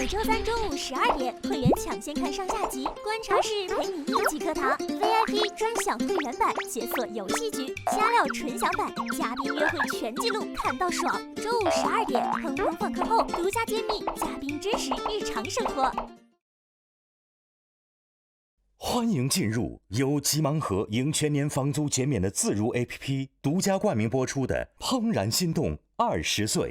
每周三中午12点，会员抢先看上下集，观察室陪你一起课堂 ，VIP 专享会员版，解锁游戏局，加料纯享版，嘉宾约会全记录看到爽。周五12点，砰砰放课后，独家揭秘嘉宾真实日常生活。欢迎进入由吉芒河迎全年房租减免的自如 APP 独家冠名播出的《怦然心动20岁》。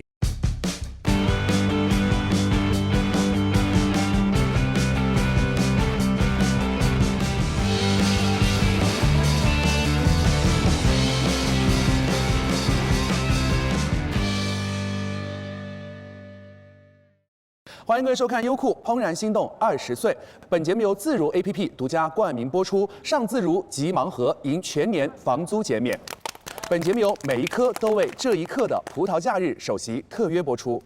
欢迎各位收看优酷《怦然心动20岁》，本节目由自如 APP 独家冠名播出，上自如急盲盒迎全年房租减免。本节目由每一科都为这一刻的葡萄假日首席特约播出。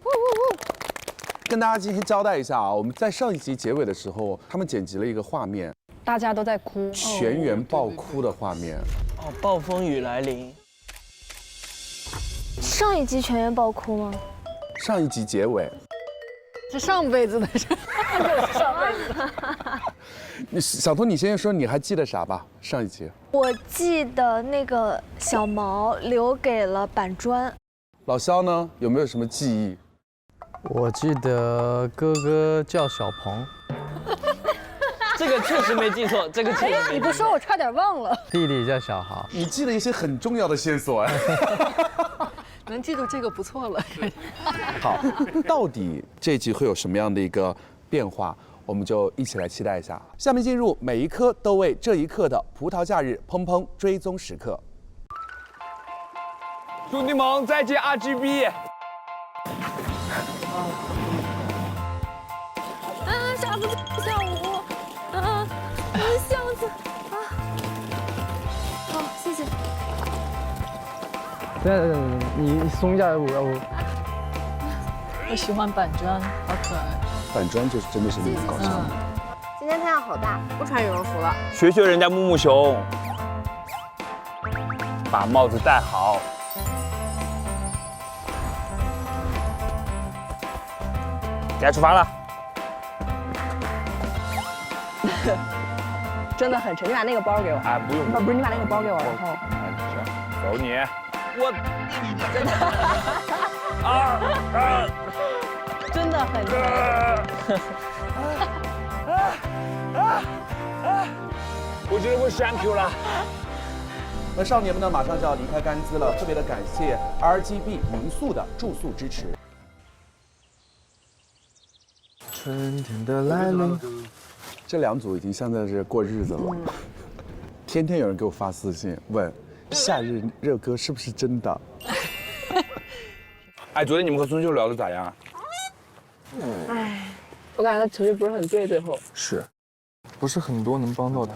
跟大家今天交代一下啊，我们在上一集结尾的时候，他们剪辑了一个画面，大家都在哭，全员爆哭的画面。哦，暴风雨来临。上一集全员爆哭吗？上一集结尾。是上辈子的事，就是上辈子的。小托，你先说，你还记得啥吧？上一集我记得那个小毛留给了板砖。老肖呢？有没有什么记忆？我记得哥哥叫小鹏，这个确实没记错，这个确实没记错。你不说我差点忘了。弟弟叫小豪。你记得一些很重要的线索哎。能记住这个不错了。好，到底这集会有什么样的一个变化，我们就一起来期待一下。下面进入每一科都为这一刻的葡萄假日砰砰追踪时刻。兄弟们，再见 RGB。下次下午，箱子啊，好，谢谢。你松一下我。我喜欢板砖，好可爱。板砖就是真的是那种搞笑。今天太阳好大，不穿羽绒服了。学学人家木木熊，把帽子戴好。该出发了。真的很沉，你把那个包给我。哎，不用。不是，你把那个包给我，然后。行，走你。我。真的很沉。我觉得我闪 Q 了。那少年们呢，马上就要离开甘孜了，特别的感谢 RGB 民宿的住宿支持。春天的来临。这两组已经像在这过日子了，天天有人给我发私信问，夏日热歌是不是真的？哎，昨天你们和孙秀聊得咋样？我感觉他情绪不是很对，最后。是，不是很多能帮到他。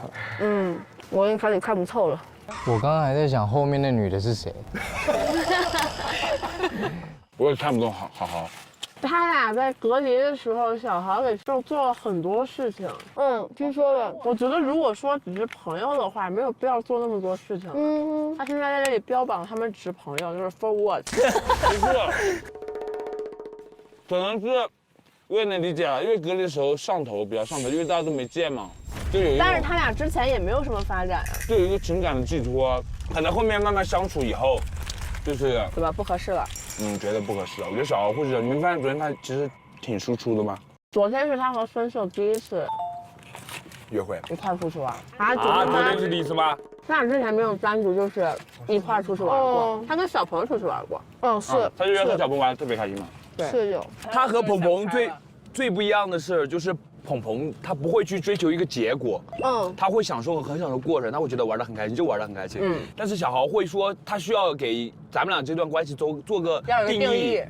我已经开始看不透了。我刚刚还在想后面那女的是谁。我也看不懂，好。他俩在隔离的时候，小豪给做了很多事情。听说了。我觉得如果说只是朋友的话，没有必要做那么多事情。他现在在这里标榜他们只是朋友，就是 for what？ 不是，可能是我也能理解了，因为隔离的时候比较上头，因为大家都没见嘛，就有一个。但是他俩之前也没有什么发展啊。就有一个情感的寄托，可能后面慢慢相处以后，就是对吧？不合适了。觉得不合适了。我觉得小豪会是，你们发现昨天他其实挺输出的吗？昨天是他和孙秀第一次约会一块出去玩。昨天是第一次吗？他俩之前没有单独就是一块出去玩过，他跟小鹏出去玩过。是。他就约和小鹏玩得特别开心嘛。对，是有。他和鹏鹏最不一样的是，就是鹏鹏他不会去追求一个结果，他会很享受过程，他会觉得玩得很开心，就玩得很开心。但是小豪会说，他需要给咱们俩这段关系做个定义。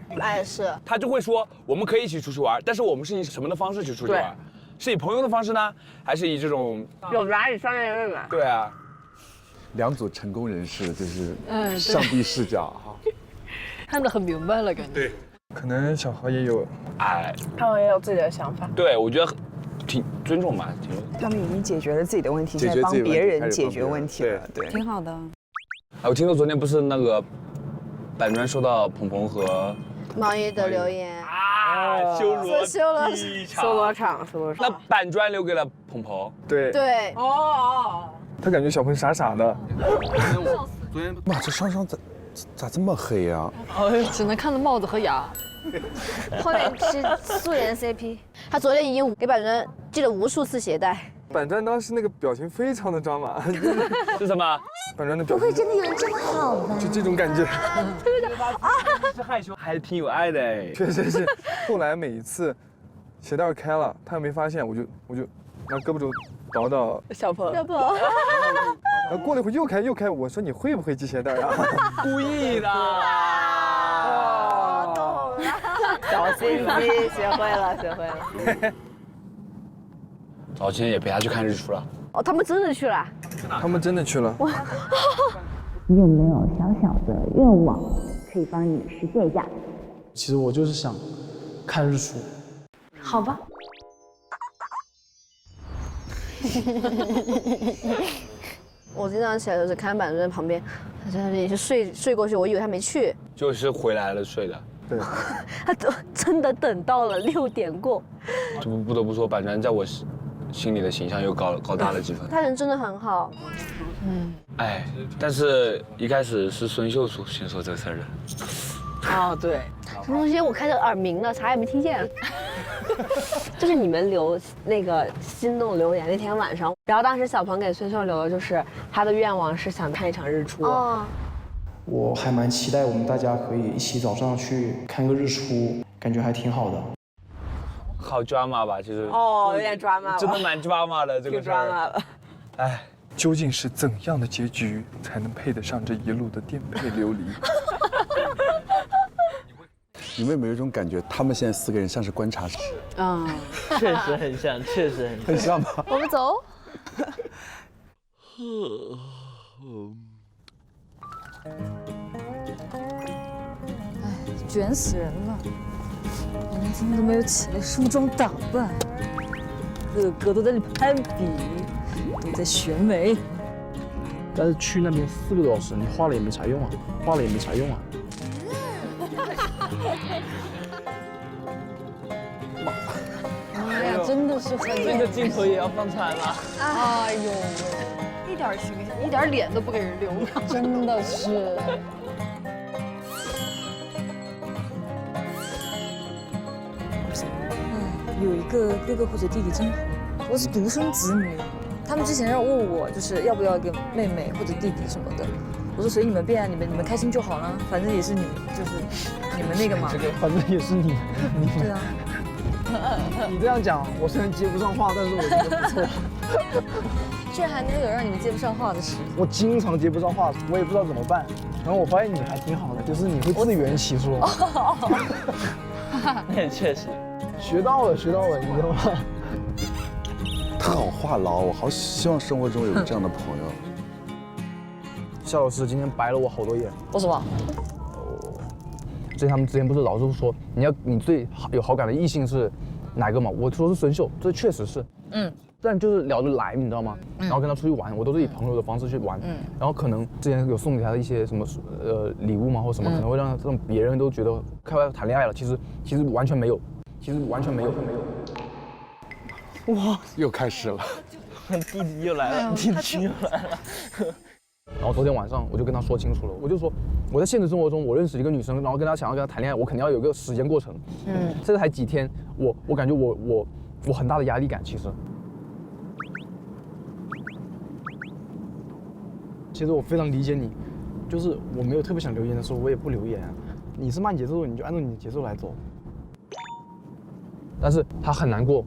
是。他就会说，我们可以一起出去玩，但是我们是以什么的方式去出去玩？是以朋友的方式呢，还是以这种有来以商业任嘛？对啊。两组成功人士就是上帝视角哈。看得很明白了，感觉。对。可能小豪也有，他们也有自己的想法。对，我觉得挺尊重嘛，他们已经解决了自己的问题，现在帮别人解决问题了，对，挺好的。我听说昨天不是那个板砖收到鹏鹏和毛衣的留言哇，修罗场。那板砖留给了鹏鹏。对。对。哦。他感觉小鹏傻傻的。哇，这双双咋这么黑呀？只能看到帽子和牙。后面是素颜 CP， 他昨天已经给板砖系了无数次鞋带。板砖当时那个表情非常的抓马，是什么？板砖的表情。不会真的有人这么好吧？就这种感觉。是害羞，还挺有爱的哎。确实是。后来每一次鞋带开了，他又没发现，我就拿胳膊肘倒到小鹏。然后过了一会儿又开，我说你会不会系鞋带啊？故意的。哦，懂了。小心机，学会了。我今天也陪他去看日出了。哦，他们真的去了。他们真的去了。你有没有小小的愿望可以帮你实现一下？其实我就是想看日出。好吧。我今天早上起来就是看板砖旁边，他真的已经睡过去，我以为他没去。就是回来了睡的。对。他真的等到了6点过。不得不说，板砖在我心里的形象又高大了几分。他人真的很好。哎，但是一开始是孙秀先说这个事儿的。哦，对。什么东西？我开着耳鸣了，啥也没听见。就是你们留那个心动留言那天晚上，然后当时小鹏给孙秀留的就是他的愿望是想看一场日出。哦。我还蛮期待我们大家可以一起早上去看个日出，感觉还挺好的。好 drama 吧，其实。哦，有点 drama。真的蛮 drama 的这个事儿。挺 drama 的。哎，究竟是怎样的结局才能配得上这一路的颠沛流离？你们有没有一种感觉，他们现在4个人像是观察室？确实很像，确实很像吗？我们走。卷死人了！我们今天都没有起来梳妆打扮，个个都在那里攀比，都在选美。但是去那边4个多小时，你化了也没啥用啊，哎呀，真的是很。这个镜头也要放出来了。哎呦喂，一点形象，一点脸都不给人留，真的是。有一个哥哥或者弟弟真好，我是独生子女，他们之前要问我就是要不要一个妹妹或者弟弟什么的，我说随你们便啊，你们开心就好了，反正也是你们就是你们那个嘛。这个反正也是你。对啊。你这样讲，我虽然接不上话，但是我觉得不错。居然还能有让你们接不上话的事。我经常接不上话，我也不知道怎么办。然后我发现你还挺好的，就是你会自圆其说。那确实。学到了，你知道吗？他好话痨，我好希望生活中有这样的朋友。夏老师今天白了我好多眼。为什么？他们之前不是老是说你最有好感的异性是哪个嘛？我说是孙秀，这确实是。但就是聊得来，你知道吗？然后跟他出去玩，我都是以朋友的方式去玩。然后可能之前有送给他一些什么礼物嘛，或什么，可能会让别人都觉得开始谈恋爱了。其实完全没有，哇，又开始了。弟弟又来了，弟弟又来了。然后昨天晚上我就跟他说清楚了，我就说我在现实生活中我认识一个女生，然后想要跟她谈恋爱，我肯定要有一个时间过程。这才几天，我感觉我很大的压力感。其实我非常理解你，就是我没有特别想留言的时候，我也不留言。你是慢节奏，你就按照你的节奏来走。但是他很难过，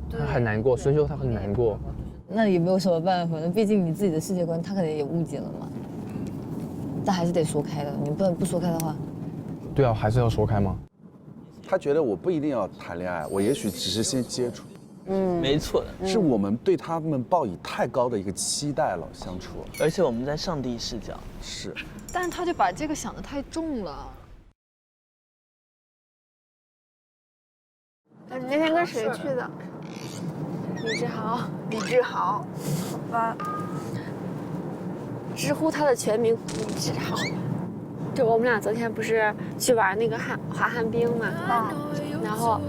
孙秀他很难过。那也没有什么办法，毕竟你自己的世界观，他可能也误解了嘛。但还是得说开的，你不说开的话。对啊，还是要说开吗？他觉得我不一定要谈恋爱，我也许只是先接触。没错的，是我们对他们抱以太高的一个期待了，相处。而且我们在上帝视角。是。但是他就把这个想得太重了。你那天跟谁去的？李志豪。好吧。知乎他的全名李志豪。就我们俩昨天不是去玩那个滑旱冰嘛，然后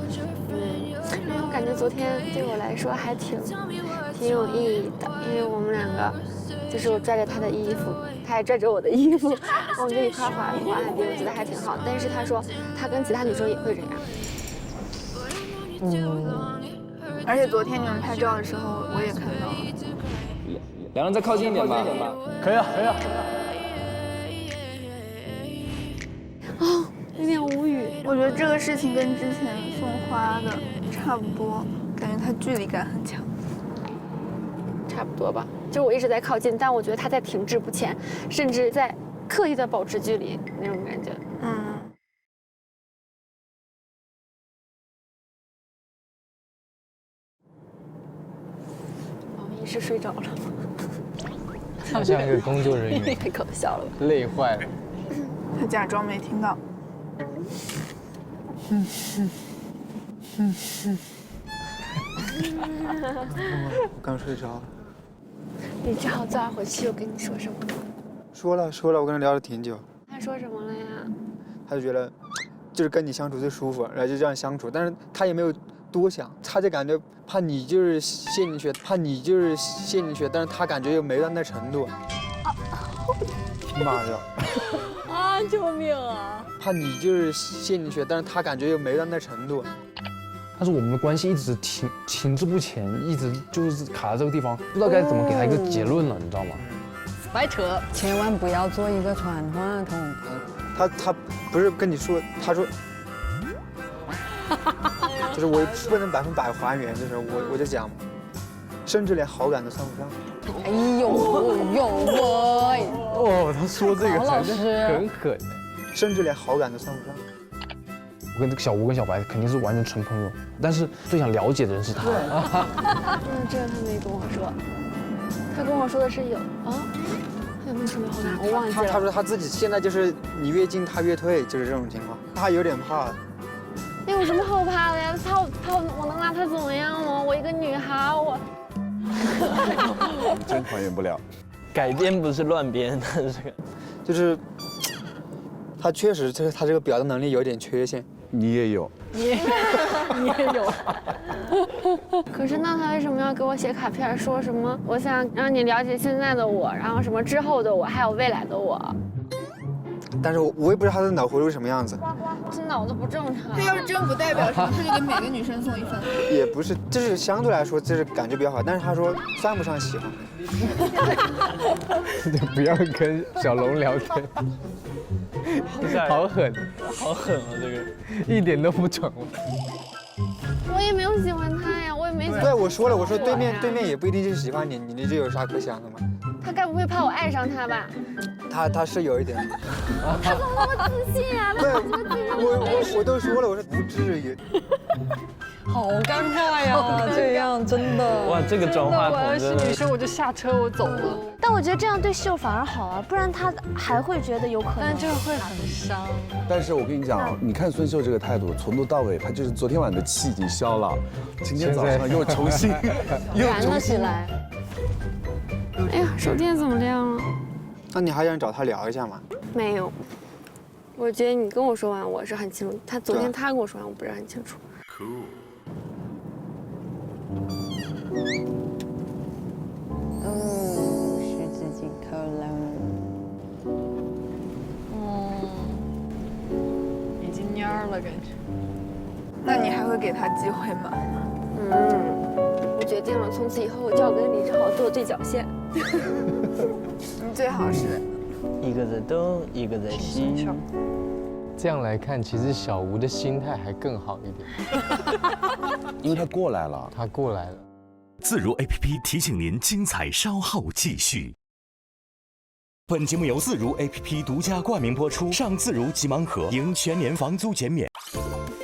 我感觉昨天对我来说还挺有意义的，因为我们两个就是我拽着他的衣服，他也拽着我的衣服，我们就一块滑旱冰，我觉得还挺好。但是他说他跟其他女生也会这样。而且昨天你们拍照的时候，我也看到了。两人再靠近一点吧。可以啊，可以啊。哦，有点无语。我觉得这个事情跟之前送花的差不多，感觉它距离感很强。差不多吧，就我一直在靠近，但我觉得他在停滞不前，甚至在刻意的保持距离那种感觉。王一是睡着了吗？他像一个工作人员。太搞笑了，累坏了。他假装没听到。我刚睡着了。你只好昨晚回去又跟你说什么吗？说了，我跟他聊了挺久。他说什么了呀？他就觉得，就是跟你相处最舒服，然后就这样相处。但是他也没有多想，他就感觉怕你就是陷进去，但是他感觉又没到那程度。妈呀！啊！救命啊！怕你就是陷进去，但是他感觉又没到那程度。但是我们的关系一直停滞不前，一直就是卡在这个地方，不知道该怎么给他一个结论了，你知道吗？白扯，千万不要做一个传话筒。他不是跟你说，他说，就是我不能100%还原，就是我就讲，甚至连好感都算不上。哎呦喂！哦，他说这个老师很狠，甚至连好感都算不上。我跟这个小吴跟小白肯定是完全纯朋友，但是最想了解的人是他。这他没跟我说，他跟我说的是有啊，还有没有什么好感？我忘记了。他说他自己现在就是你越近他越退，就是这种情况，他有点怕。那有什么好怕的呀？我能拿他怎么样吗？我一个女孩，我真还原不了。改编不是乱编的，这个就是他确实他这个表达能力有点缺陷。你也有，你也有。可是那他为什么要给我写卡片，说什么我想让你了解现在的我，然后什么之后的我，还有未来的我？但是我也不知道他的脑回路是什么样子。这脑子不正常。他要是真不代表什么，他就给每个女生送一份。也不是，就是相对来说，就是感觉比较好。但是他说算不上喜欢。不要跟小龙聊天。好狠，好狠啊！这个一点都不蠢。我也没有喜欢他呀，我也没。对，我说了，我说对面也不一定就是喜欢你，你这有啥可想的吗？他该不会怕我爱上他吧？他是有一点。他怎么那么自信啊？对，我都说了，我说不至于。好尴尬呀，这样真的。哇，这个转话筒真的。我要是女生，我就下车，我走了。但我觉得这样对秀反而好啊，不然他还会觉得有可能。但这个会很伤。但是我跟你讲，你看孙秀这个态度，从头到尾，他就是昨天晚的气已经消了，今天早上又重新燃了起来。哎呀，手电怎么亮了？那你还想找他聊一下吗？没有，我觉得你跟我说完我是很清楚，昨天他跟我说完我不是很清楚。哦，是自己偷了。已经蔫儿了感觉。那你还会给他机会吗？我决定了，从此以后我脚跟李志豪做对角线。你最好是一个在东，一个在西。这样来看，其实小吴的心态还更好一点，因为他过来了。他过来了。自如 APP 提醒您，精彩稍后继续。本节目由自如 APP 独家冠名播出，上自如急忙盒赢全年房租减免。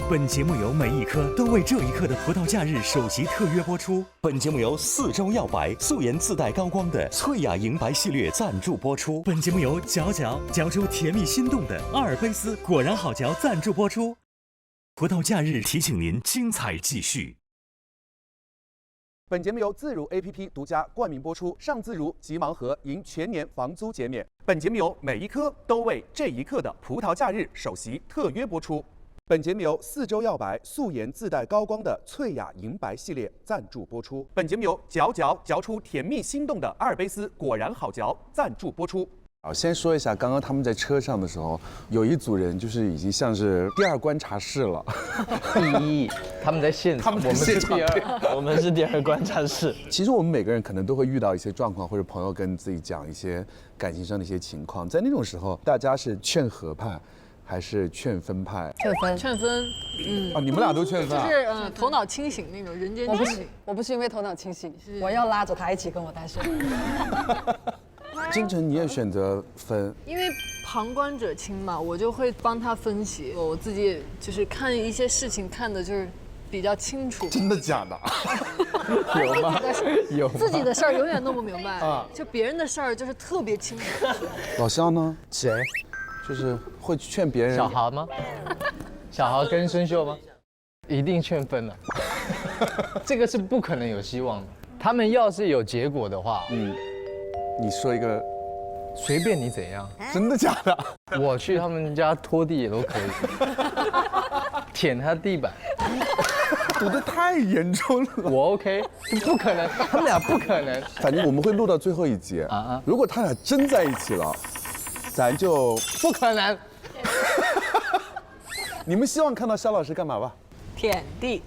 本节目由每一颗都为这一刻的葡萄假日首席特约播出。本节目由4周耀白素颜自带高光的翠雅银白系列赞助播出。本节目由嚼出甜蜜心动的阿尔卑斯果然好嚼赞助播出。葡萄假日提醒您，精彩继续。本节目由自如 APP 独家冠名播出，上自如急盲盒赢全年房租减免。本节目由每一颗都为这一刻的葡萄假日首席特约播出。本节目由4周耀白素颜自带高光的翠雅银白系列赞助播出。本节目由嚼出甜蜜心动的阿尔卑斯果然好嚼赞助播出。先说一下，刚刚他们在车上的时候，有一组人就是已经像是第二观察室了。第一，他们在现场，我们是第二，我们是第二观察室。其实我们每个人可能都会遇到一些状况，或者朋友跟自己讲一些感情上的一些情况，在那种时候，大家是劝和派，还是劝分派？劝分，你们俩都劝分啊？就是头脑清醒那种人间清醒。我不是因为头脑清醒，我要拉着他一起跟我单身。金晨，你也选择分，因为旁观者清嘛，我就会帮他分析。我自己就是看一些事情看的就是比较清楚。真的假的？有吗？有。自己的事儿永远弄不明白啊，就别人的事儿就是特别清楚。老肖呢？谁？就是会劝别人。小豪吗？小豪跟孙秀吗？一定劝分了。这个是不可能有希望的。他们要是有结果的话，你说一个，随便你怎样。真的假的？我去他们家拖地也都可以，舔他地板。赌得太严重了。我 OK， 不可能，他们俩不可能。反正我们会录到最后一集啊。如果他俩真在一起了，咱就不可能。你们希望看到肖老师干嘛吧？舔地。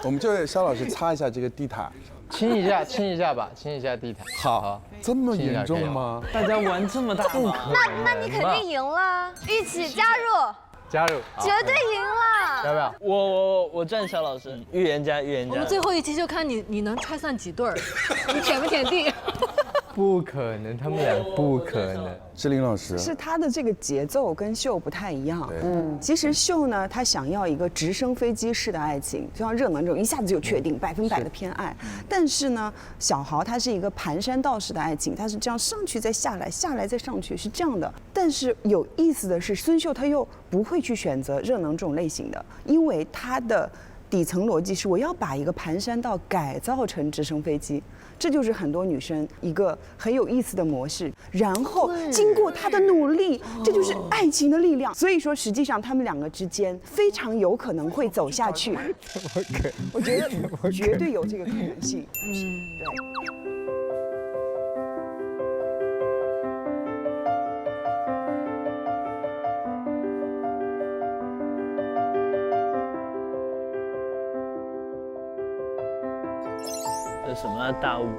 我们就肖老师擦一下这个地毯。亲一下，亲一下吧，亲一下地毯。好，这么严重吗？大家玩这么大吗？那你肯定赢了，一起加入，绝对赢了。要不要？我站肖老师，预言家。我们最后一期就看你能拆散几对儿，你舔不舔地？不可能，他们俩不可能。志玲老师，是他的这个节奏跟秀不太一样。其实秀呢，他想要一个直升飞机式的爱情，就像热门这种一下子就确定100%的偏爱。但是呢，小豪他是一个盘山道式的爱情，他是这样上去再下来，下来再上去，是这样的。但是有意思的是，孙秀他又不会去选择热能这种类型的，因为他的底层逻辑是我要把一个盘山道改造成直升飞机。这就是很多女生一个很有意思的模式，然后经过她的努力，这就是爱情的力量。所以说，实际上他们两个之间非常有可能会走下去。我觉得绝对有这个可能性。对。这什么大雾？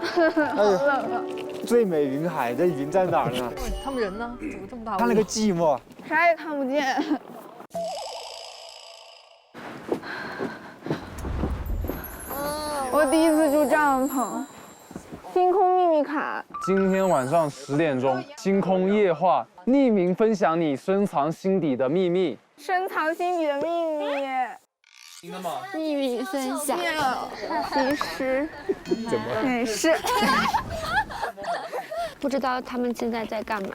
哎呀，最美云海，这云在哪儿呢？他们人呢？怎么这么大雾？他那个寂寞，啥也看不见。我第一次住帐篷，星空秘密卡。今天晚上10点钟，星空夜话，匿名分享你深藏心底的秘密。深藏心底的秘密。秘密分享，其实怎么没事。不知道他们现在在干嘛？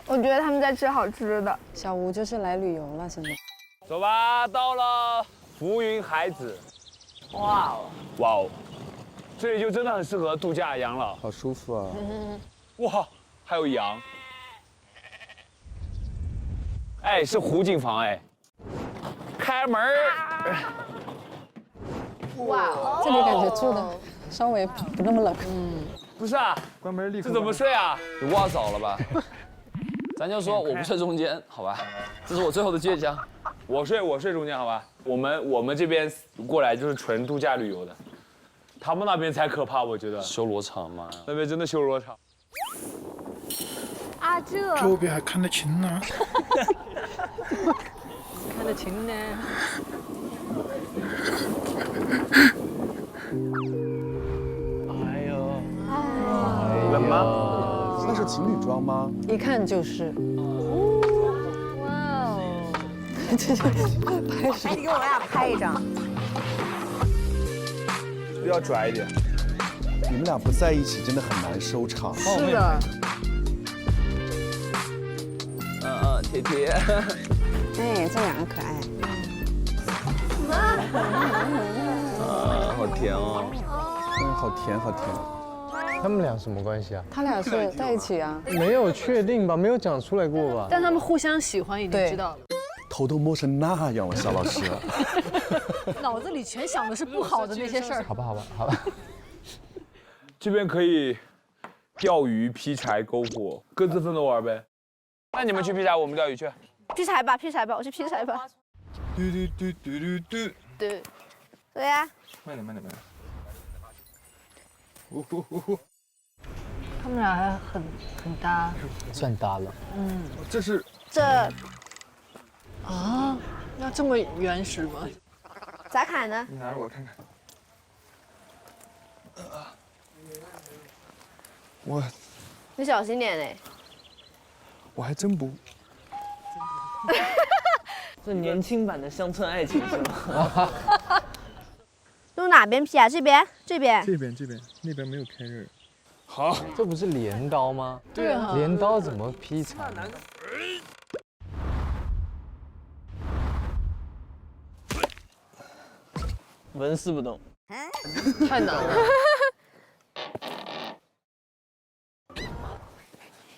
我觉得他们在吃好吃的。小吴就是来旅游了，现在。走吧，到了浮云海子。哇哦，这里就真的很适合度假养老，好舒服啊！哇，还有羊。哎，是湖景房哎。开门。哇，这里感觉住的稍微不那么冷。不是啊，关门立刻。这怎么睡啊？你挖早了吧？咱就说我不睡中间，好吧？这是我最后的倔强。我睡中间，好吧？我们这边过来就是纯度假旅游的，他们那边才可怕，我觉得。修罗场嘛，那边真的修罗场。啊，这周边还看得清呢。看得清呢。哎呦，冷吗？那是情侣装吗？一看就是。哇哦！哎，你给我俩拍一张。要拽一点。你们俩不在一起真的很难收场。是的。铁铁。哎，这两个可爱。好甜哦，好甜好甜。他们俩什么关系啊？他俩是在一起啊？没有确定吧？没有讲出来过吧？但他们互相喜欢已经知道了。头都摸成那样了，肖老师。脑子里全想的是不好的那些事儿。好吧，好吧，好吧。这边可以钓鱼、劈柴、篝火，各自分头玩呗。那你们去劈柴，我们钓鱼去。劈柴吧，劈柴吧，我去劈柴吧。嘟嘟嘟嘟嘟嘟。对，对呀。慢点，慢点，慢点。他们俩还很搭，算搭了。嗯，这是啊，要这么原始吗？咋砍呢？你拿着我看看。你小心点嘞。我还真不。这年轻版的乡村爱情是吗？用哪边劈啊？这边？这边？这边，那边没有开刃。好，这不是镰刀吗？对啊。镰刀怎么劈柴？纹丝不动。太难了。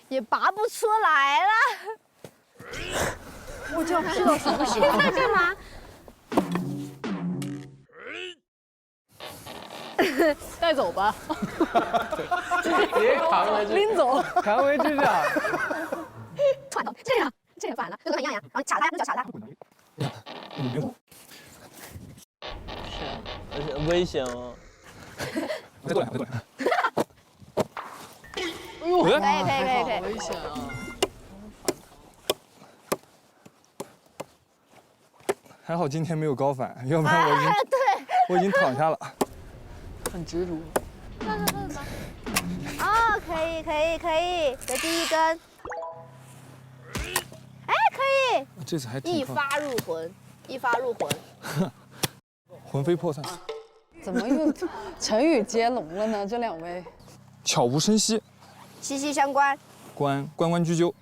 也拔不出来了。我就劈到什么时候？在干嘛？带走吧。直接扛回去，拎走，扛回去的。传统这样反了，就跟一样呀。然后卡它，就叫卡它。而且危险哦。再过来，再过来。哎呦，可以。好危险啊！还好今天没有高反，要不然我已经躺下了。很执着。哦，可以，在第一根。哎，可以。这次还挺一发入魂，一发入魂。魂飞魄散。怎么又成语接龙了呢？这两位。悄无声息。息息相关。关雎鸠。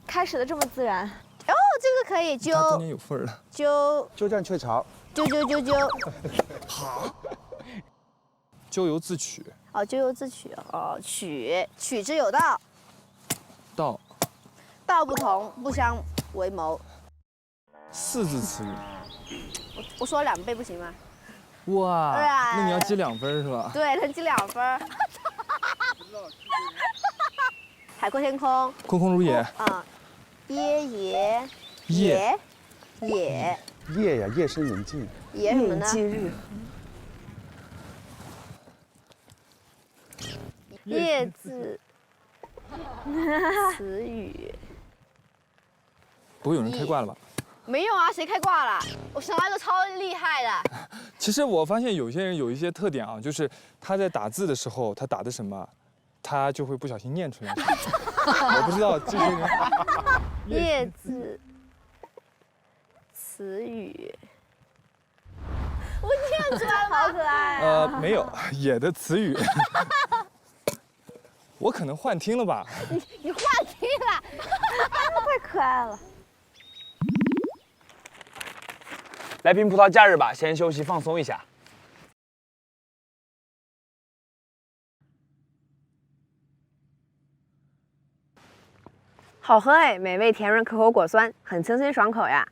开始的这么自然。哦，这个可以它中间有缝儿了。鸠占鹊巢。鸠。好。咎由自取。哦，咎由自取哦，取之有道。道不同，不相为谋。4字词语。我说2倍不行吗？哇，那你要积2分是吧？对，能积2分。海阔天空。空空如也。啊，夜呀，夜深人静。夜什么呢？夜字词语。不会有人开挂了吧？没有啊，谁开挂了？我想到一个超厉害的。其实我发现有些人有一些特点啊，就是他在打字的时候，他打的什么，他就会不小心念出来。我不知道这些人。夜字词语。我念出来了，好可爱啊！没有，野的词语。我可能幻听了吧？你幻听了，太可爱了。来瓶葡萄假日吧，先休息放松一下。好喝哎，美味甜润可口果酸，很清新爽口呀。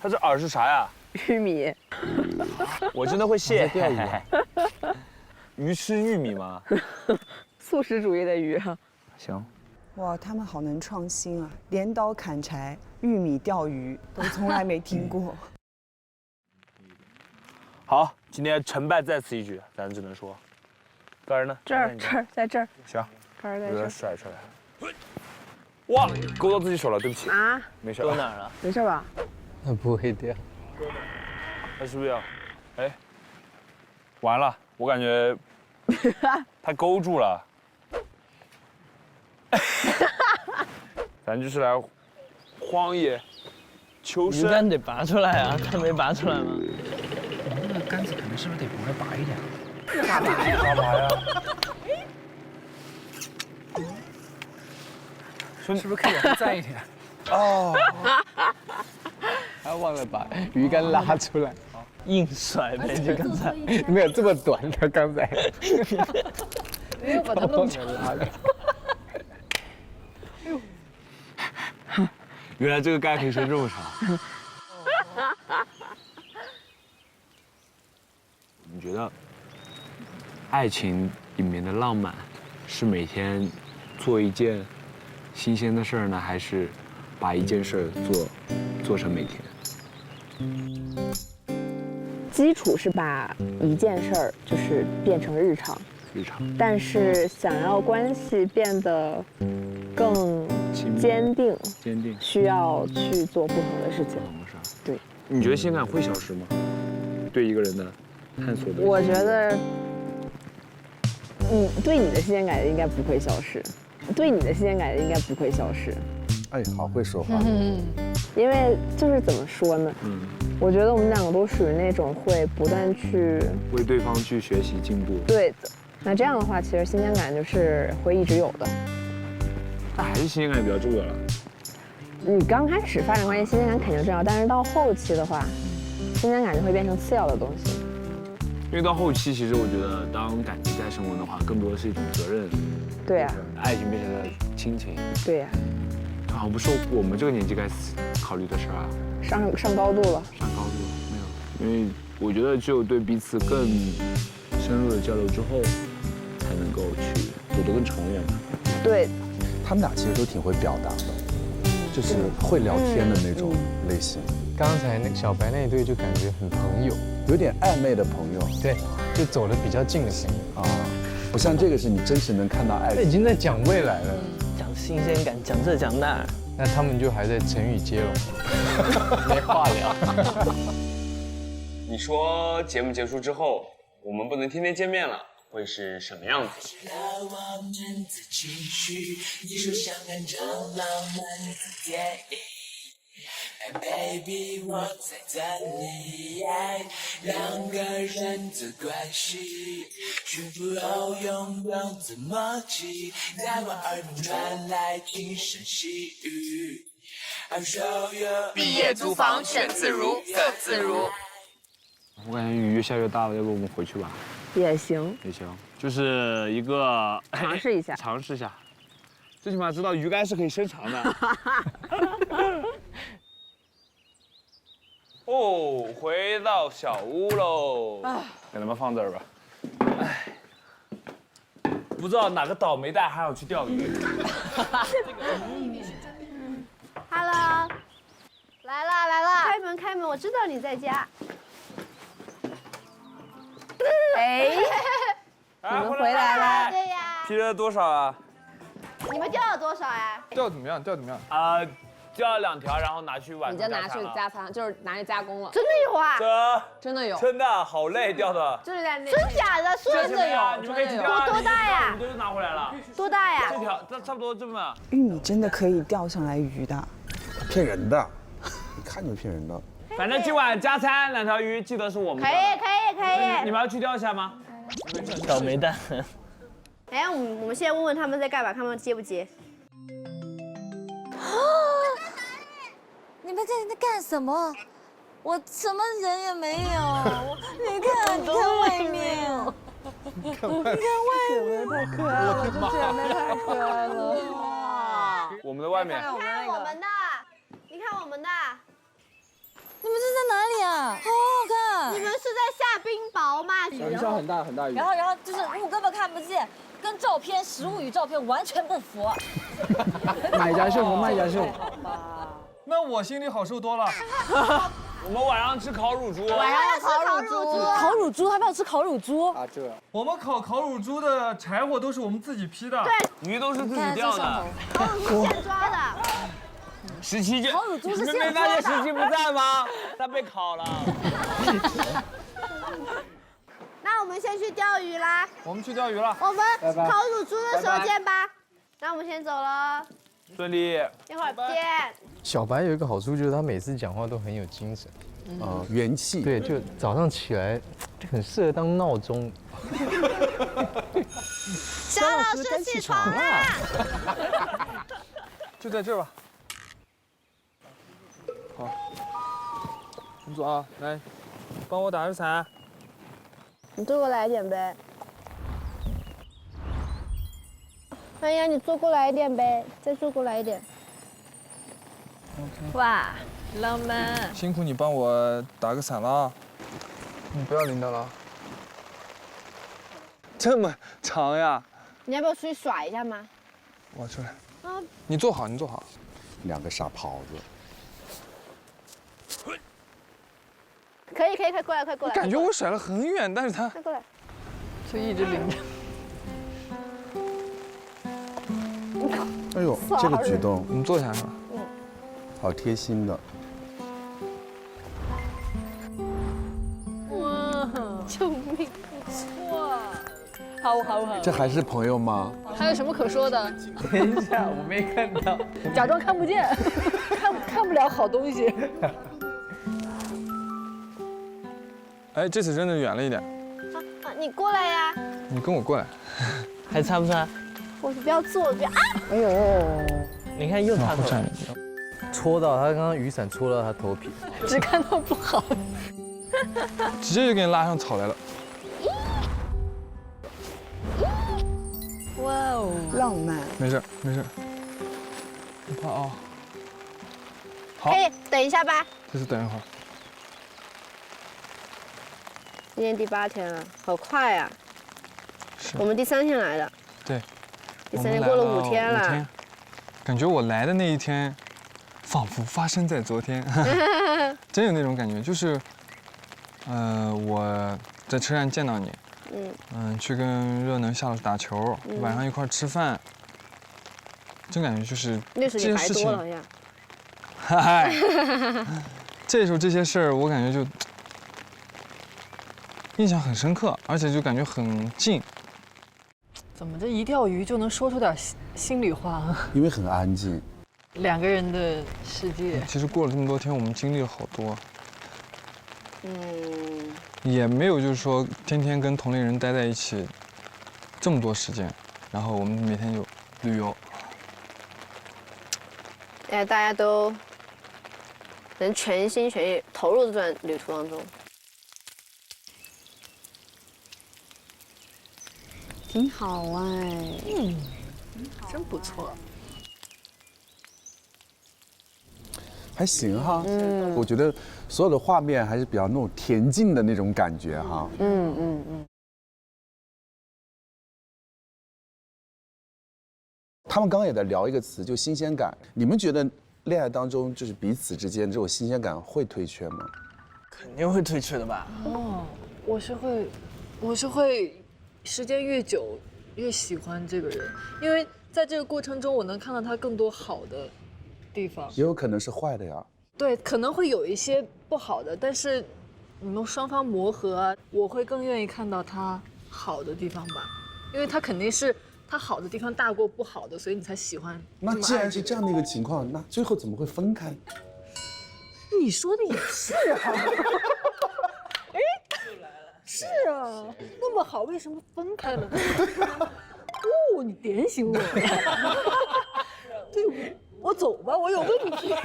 它这饵是啥呀？玉米。我真的会谢。鱼吃玉米吗？素食主义的鱼啊。行。哇，他们好能创新啊！镰刀砍柴、玉米钓鱼，都从来没听过。好，今天成败在此一举，咱只能说。杆儿呢？这儿，在这儿。行。杆儿在这儿。有点甩出来。哇，勾到自己手了，对不起。啊？没事。勾哪儿了？没事吧？那不会掉。他是不是要？哎，完了，我感觉他勾住了。咱就是来荒野求生。鱼竿得拔出来啊，他没拔出来吗？那个杆子可能是不是得往外拔一点？咋拔呀？咋拔呀？是不是可以往再一点？哦。还忘了把鱼竿拉出来。硬甩呗，就刚才没有这么短的，刚才没有把它弄长。原来这个盖可以伸这么长。你觉得爱情里面的浪漫是每天做一件新鲜的事儿呢，还是把一件事儿做成每天？基础是把一件事儿就是变成日常，但是想要关系变得更坚定，需要去做不同的事情。对，你觉得新鲜感会消失吗？对一个人的探索的，我觉得，对你的新鲜感应该不会消失，对你的新鲜感应该不会消失。哎，好会说话。因为就是怎么说呢？我觉得我们两个都属于那种会不断去为对方去学习进步。对的，那这样的话，其实新鲜感就是会一直有的。那还是新鲜感比较重要了。你刚开始发展关系，新鲜感肯定重要，但是到后期的话，新鲜感就会变成次要的东西。因为到后期，其实我觉得，当感情再升温的话，更多的是一种责任。对啊，爱情变成了亲情。对呀，好像不是我们这个年纪该考虑的事儿啊。上高度了。上高度了，没有，因为我觉得只有对彼此更深入的交流之后，才能够去走得更长远嘛。对，他们俩其实都挺会表达的，就是会聊天的那种类型。刚才那个小白那一对就感觉很朋友，有点暧昧的朋友。对，就走得比较近的朋友啊，不像这个是你真实能看到爱情。已经在讲未来了，讲新鲜感，讲这讲那。那他们就还在成语接龙，没话聊。你说节目结束之后，我们不能天天见面了，会是什么样子？Baby， 我在等你，两个人的关系，幸福后拥有的默契，在我耳边传来轻声细语。毕业租房选自如，各自如。我感觉雨越下越大了，要不我们回去吧？也行，也行，就是一个尝试一下，尝试一下，最起码知道鱼竿是可以伸长的。哦，回到小屋喽，给他们放这儿吧。哎，不知道哪个倒霉蛋还想去钓鱼。Hello， 来了，开门，我知道你在家。哎，你们回来了。对呀。批了多少啊？你们钓了多少呀？钓怎么样？钓了2条，然后拿去晚上。你就拿去加餐，就是拿去加工了。真的有啊？真的有。真的好累钓的。就是在那。真假的？真的有。你们可以去钓。多大呀？我们都拿回来了。多大呀？这条差不多这么。玉米真的可以钓上来鱼的，骗人的，一看就骗人的。反正今晚加餐2条鱼，记得是我们的。可以。你们要去钓一下吗？倒霉蛋。哎，我们现在问问他们在干嘛，他们接不接？你们在干什么？我什么人也没有。你看外面，你看外面，太可爱了，这姐妹太可爱了。我们的外面。你看我们的，你看我们的。你们这在哪里啊？好好看。你们是在下冰雹吗？雨下很大雨。然后就是雾根本看不见，跟照片实物与照片完全不符。买家秀和卖家秀。那我心里好受多了。我们晚上吃烤乳猪。晚上要吃烤乳猪。烤乳猪，还不要吃烤乳猪啊？这。我们烤乳猪的柴火都是我们自己劈的。对。鱼都是自己钓的。烤乳猪现抓的。17就。烤乳猪是现抓的。你们没发现17不在吗？他被烤了。那我们先去钓鱼啦。我们去钓鱼了。我们烤乳猪的时候见吧。那我们先走了。顺利。一会儿见。小白有一个好处就是他每次讲话都很有精神，元气。对，就早上起来就很适合当闹钟。小老师起床啦！就在这儿吧。好，工作啊，来。帮我打个伞。你坐过来一点呗。哎呀，你坐过来一点呗，再坐过来一点。哇，浪漫！辛苦你帮我打个伞了，你不要淋到了。这么长呀？你要不要出去耍一下吗？我出来。啊，你坐好，你坐好。2个傻狍子。可以，快过来，快过来。感觉我甩了很远，但是他快过来，就一直淋着。哎呦，这个举动，你坐下是吧？好贴心的。哇，救命！不错，好。这还是朋友吗？还有什么可说的？等一下，我没看到。假装看不见，看不了好东西。哎，这次真的远了一点。你过来呀。你跟我过来。还差不差？我不要坐，不要啊！哎呦，你看又插头了。戳到他，刚刚雨伞戳到他头皮。只看到不好。直接就给你拉上草来了。哇哦，浪漫。没事，不怕啊。好。哎，等一下吧。这次等一会儿。今天第8天了，好快啊！是。我们第3天来的。对。第3天过了5天了。感觉我来的那一天，仿佛发生在昨天，真有那种感觉，就是，我在车站见到你，去跟热能夏老师打球，晚上一块吃饭，真感觉就是这些事情。嗨，这时候这些事儿，我感觉就印象很深刻，而且就感觉很近。怎么这一钓鱼就能说出点心里话啊？因为很安静。2个人的世界。其实过了这么多天，我们经历了好多。也没有就是说天天跟同龄人待在一起这么多时间，然后我们每天就旅游。哎，大家都能全心全意投入这段旅途当中。挺好哎，真不错，还行哈，我觉得所有的画面还是比较那种恬静的那种感觉哈，他们刚刚也在聊一个词，就新鲜感。你们觉得恋爱当中就是彼此之间这种新鲜感会退却吗？肯定会退却的吧？哦，我是会。时间越久，越喜欢这个人，因为在这个过程中，我能看到他更多好的地方。也有可能是坏的呀。对，可能会有一些不好的，但是你们双方磨合啊，我会更愿意看到他好的地方吧，因为他肯定是他好的地方大过不好的，所以你才喜欢。那既然是这样的一个情况，那最后怎么会分开？你说的也是啊。是啊，那么好，为什么分开了呢？哦，你点醒我了。对，我走吧，我有问题。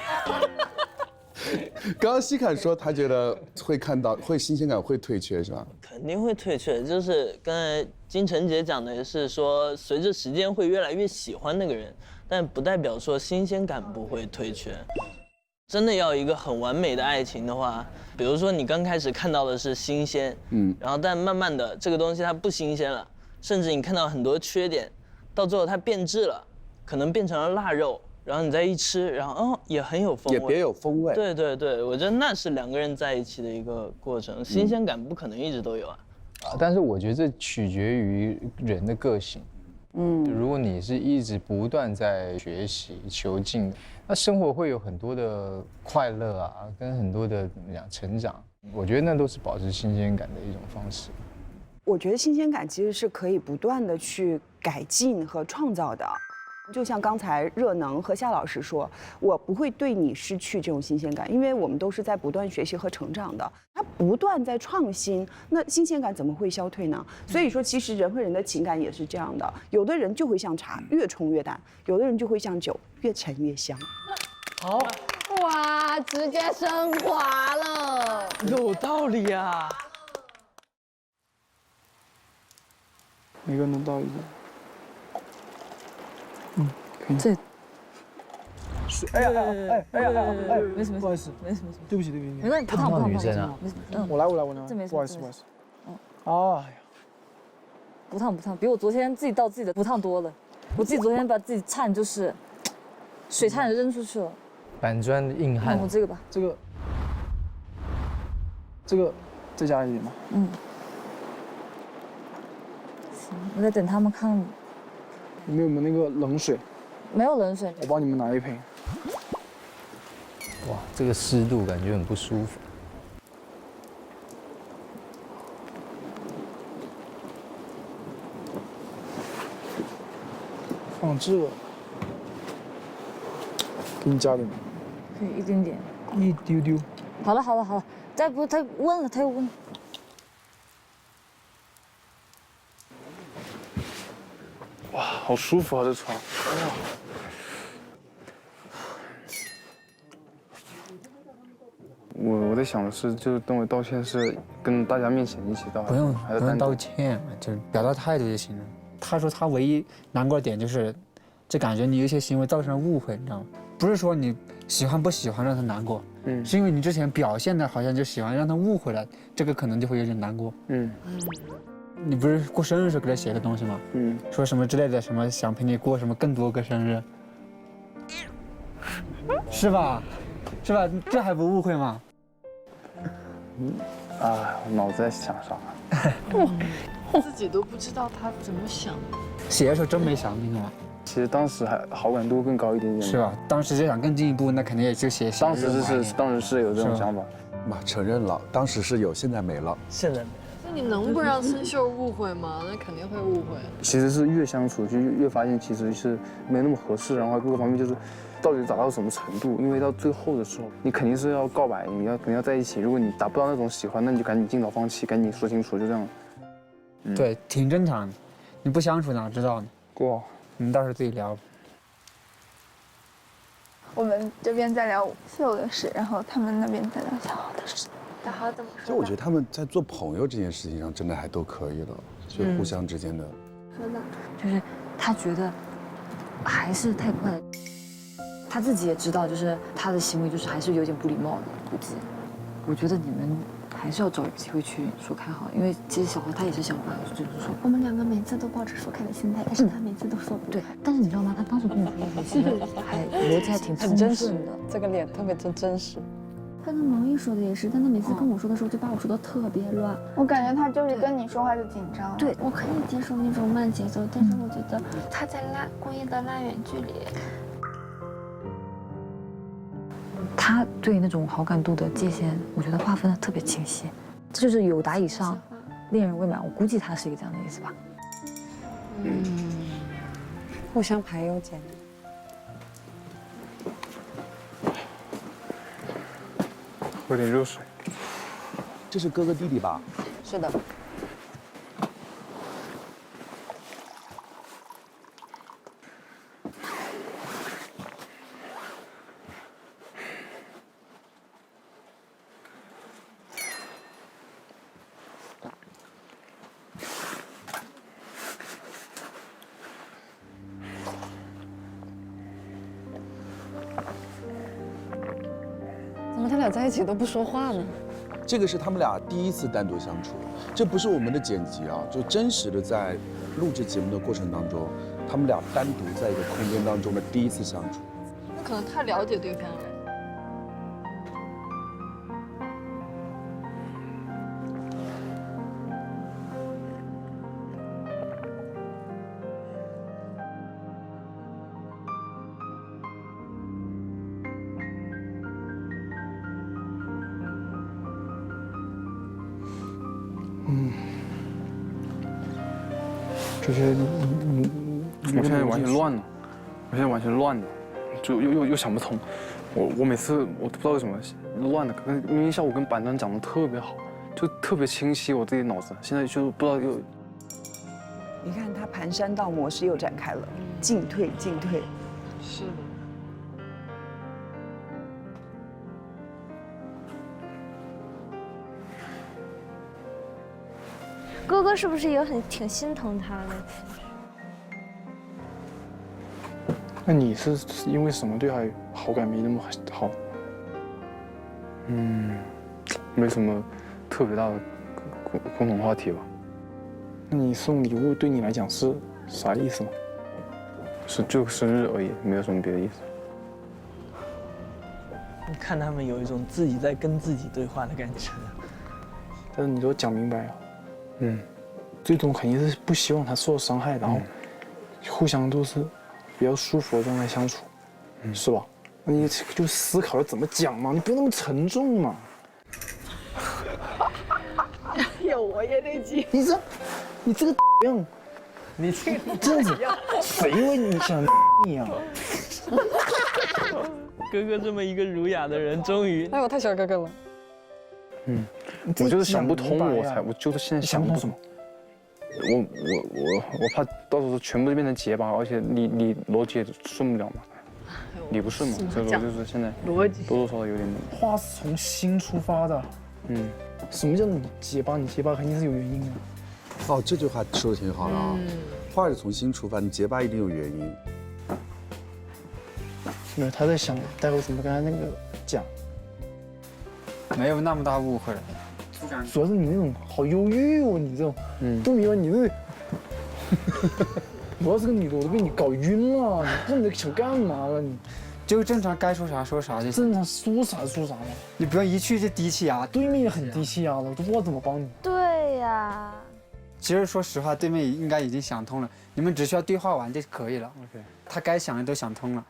刚刚西坎说他觉得会看到会新鲜感会退却是吧？肯定会退却，就是刚才金晨姐讲的也是说，随着时间会越来越喜欢那个人，但不代表说新鲜感不会退却。真的要一个很完美的爱情的话，比如说你刚开始看到的是新鲜，然后但慢慢的这个东西它不新鲜了，甚至你看到很多缺点，到最后它变质了，可能变成了腊肉，然后你再一吃，然后也很有风味，也别有风味。对对对，我觉得那是2个人在一起的一个过程，新鲜感不可能一直都有啊。但是我觉得这取决于人的个性。如果你是一直不断在学习求进，那生活会有很多的快乐啊，跟很多的怎么讲成长，我觉得那都是保持新鲜感的一种方式。我觉得新鲜感其实是可以不断的去改进和创造的。就像刚才热能和夏老师说，我不会对你失去这种新鲜感，因为我们都是在不断学习和成长的。他不断在创新，那新鲜感怎么会消退呢？所以说，其实人和人的情感也是这样的，有的人就会像茶，越冲越淡；有的人就会像酒，越陈越香。好，华，直接升华了，有道理啊。每个人能倒一点。可以。这。哎呀，没事，不好意思，没事，对不起，没关系，不烫，女生啊，没事，我来，这没事，不好意思。哎呀，不烫，比我昨天自己倒自己的不烫多了。我自己昨天把自己差点就是水差点扔出去了。板砖的硬汉。我这个吧，这个再加一点吧。行，我在等他们看。你们有没有那个冷水？没有冷水。我帮你们拿一瓶。哇，这个湿度感觉很不舒服。放这，给你加点。可以一点点。一丢丢。好了，再不他温了，他又温。哇，好舒服啊，这床。哎呀。我在想的是，就是等我道歉是跟大家面前一起道，不用道歉，就是表达态度就行了。他说他唯一难过的点就是，就感觉你有些行为造成了误会，你知道吗？不是说你喜欢不喜欢让他难过，是因为你之前表现的好像就喜欢让他误会了，这个可能就会有点难过。你不是过生日时候给他写的东西吗？说什么之类的，什么想陪你过什么更多个生日，是吧？这还不误会吗？我脑子在想啥？自己都不知道他怎么想。写的时候真没想那个吗？其实当时还好感度更高一点点，是吧？当时就想更进一步，那肯定也就写。当时是有这种想法，妈承认了，当时是有，现在没了。现在没了。那你能不让孙秀误会吗？那肯定会误会。其实是越相处就越发现其实是没那么合适，然后各个方面就是到底达到什么程度？因为到最后的时候，你肯定是要告白，肯定要在一起。如果你达不到那种喜欢，那你就赶紧尽早放弃，赶紧说清楚，就这样。对，挺正常的。你不相处哪知道呢？哇，你们到时候自己聊。我们这边在聊秀的事，然后他们那边在聊小豪的事。小豪怎么说？其实我觉得他们在做朋友这件事情上，真的还都可以的，就互相之间的。说的，就是他觉得还是太快了，他自己也知道，就是他的行为就是还是有点不礼貌的，估计。我觉得你们还是要找一个机会去说开好，因为其实小豪他也是想法，就是说我们两个每次都抱着说开的心态，但是他每次都说不对。但是你知道吗？他当时跟我说的时候，还逻辑还挺很真实的，这个脸特别真实。他跟毛衣说的也是，但他每次跟我说的时候就把我说的特别乱。我感觉他就是跟你说话就紧张。对，我可以接受那种慢节奏，但是我觉得他在故意的拉远距离。他对那种好感度的界限，我觉得划分的特别清晰。这就是友达以上，恋人未满。我估计他是一个这样的意思吧。互相排忧解难。喝点热水。这是哥哥弟弟吧？是的。怎么他俩在一起都不说话呢？这个是他们俩第一次单独相处，这不是我们的剪辑啊，就真实的在录制节目的过程当中，他们俩单独在一个空间当中的第一次相处。那可能太了解对方了。这些，我现在完全乱了，我现在完全乱了，就又想不通。我每次我都不知道为什么乱的，明明效果跟板砖讲的特别好，就特别清晰我自己脑子，现在就不知道又。你看他盘山道模式又展开了，进退进退。是的。哥哥是不是也挺心疼他的？那你是因为什么对他好感没那么好？没什么特别大的共同话题吧。那你送礼物对你来讲是啥意思吗？就生日而已，没有什么别的意思。你看他们有一种自己在跟自己对话的感觉。但是你都讲明白了，最终肯定是不希望他受伤害，然后互相都是比较舒服的状态相处，是吧？那你就思考着怎么讲嘛，你不要那么沉重嘛。有我也得急。你这个样，你这样子，谁为你想你啊？哥哥这么一个儒雅的人，终于……哎，我太喜欢哥哥了。我就是想不通，我就是现在想不通什么。我怕到时候全部都变成结巴，而且你逻辑也顺不了嘛，理不顺嘛，所以说就是现在逻辑多多少少有点。话是从心出发的，什么叫你结巴？你结巴肯定是有原因的。哦，这句话说的挺好的啊，话是从心出发，你结巴一定有原因。没有，他在想待会怎么跟他那个讲。没有那么大误会。主要是你那种好忧郁哦，你这种，都明白你这。我要是个女的，我都被你搞晕了。你想干嘛了？你就正常该说啥说啥就行。正常说啥说啥嘛。你不要一去就低气压。对面也很低气压了，我都不知道怎么帮你。对呀。其实说实话，对面应该已经想通了，你们只需要对话完就可以了。OK。他该想的都想通了。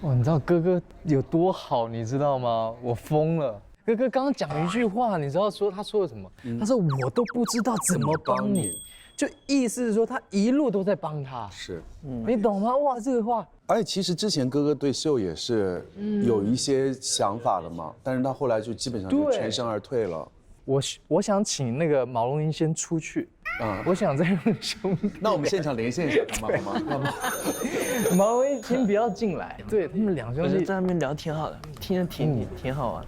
哇，你知道哥哥有多好，你知道吗？我疯了。哥哥刚刚讲一句话，你知道他说了什么？他说我都不知道怎么帮你，就意思是说他一路都在帮他。是，你懂吗？哇，这个话。而且其实之前哥哥对秀也是有一些想法的嘛，但是他后来就基本上就全身而退了。我想请那个马龙林先出去。我想再用兄弟。那我们现场连线一下他们好吗？马龙林先不要进来。对他们两兄弟在那边聊挺好的，听着挺好玩。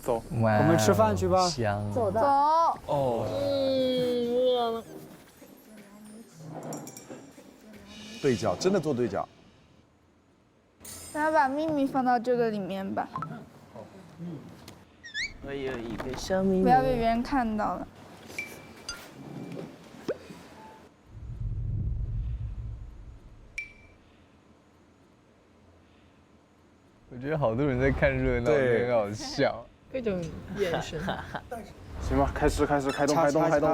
走，我们吃饭去吧。走的。哦。饿了。对角，真的做对角。大家把秘密放到这个里面吧。我有一个小秘密。不要被别人看到了。我觉得好多人在看热闹，很好笑。各种眼神。行吧，开动，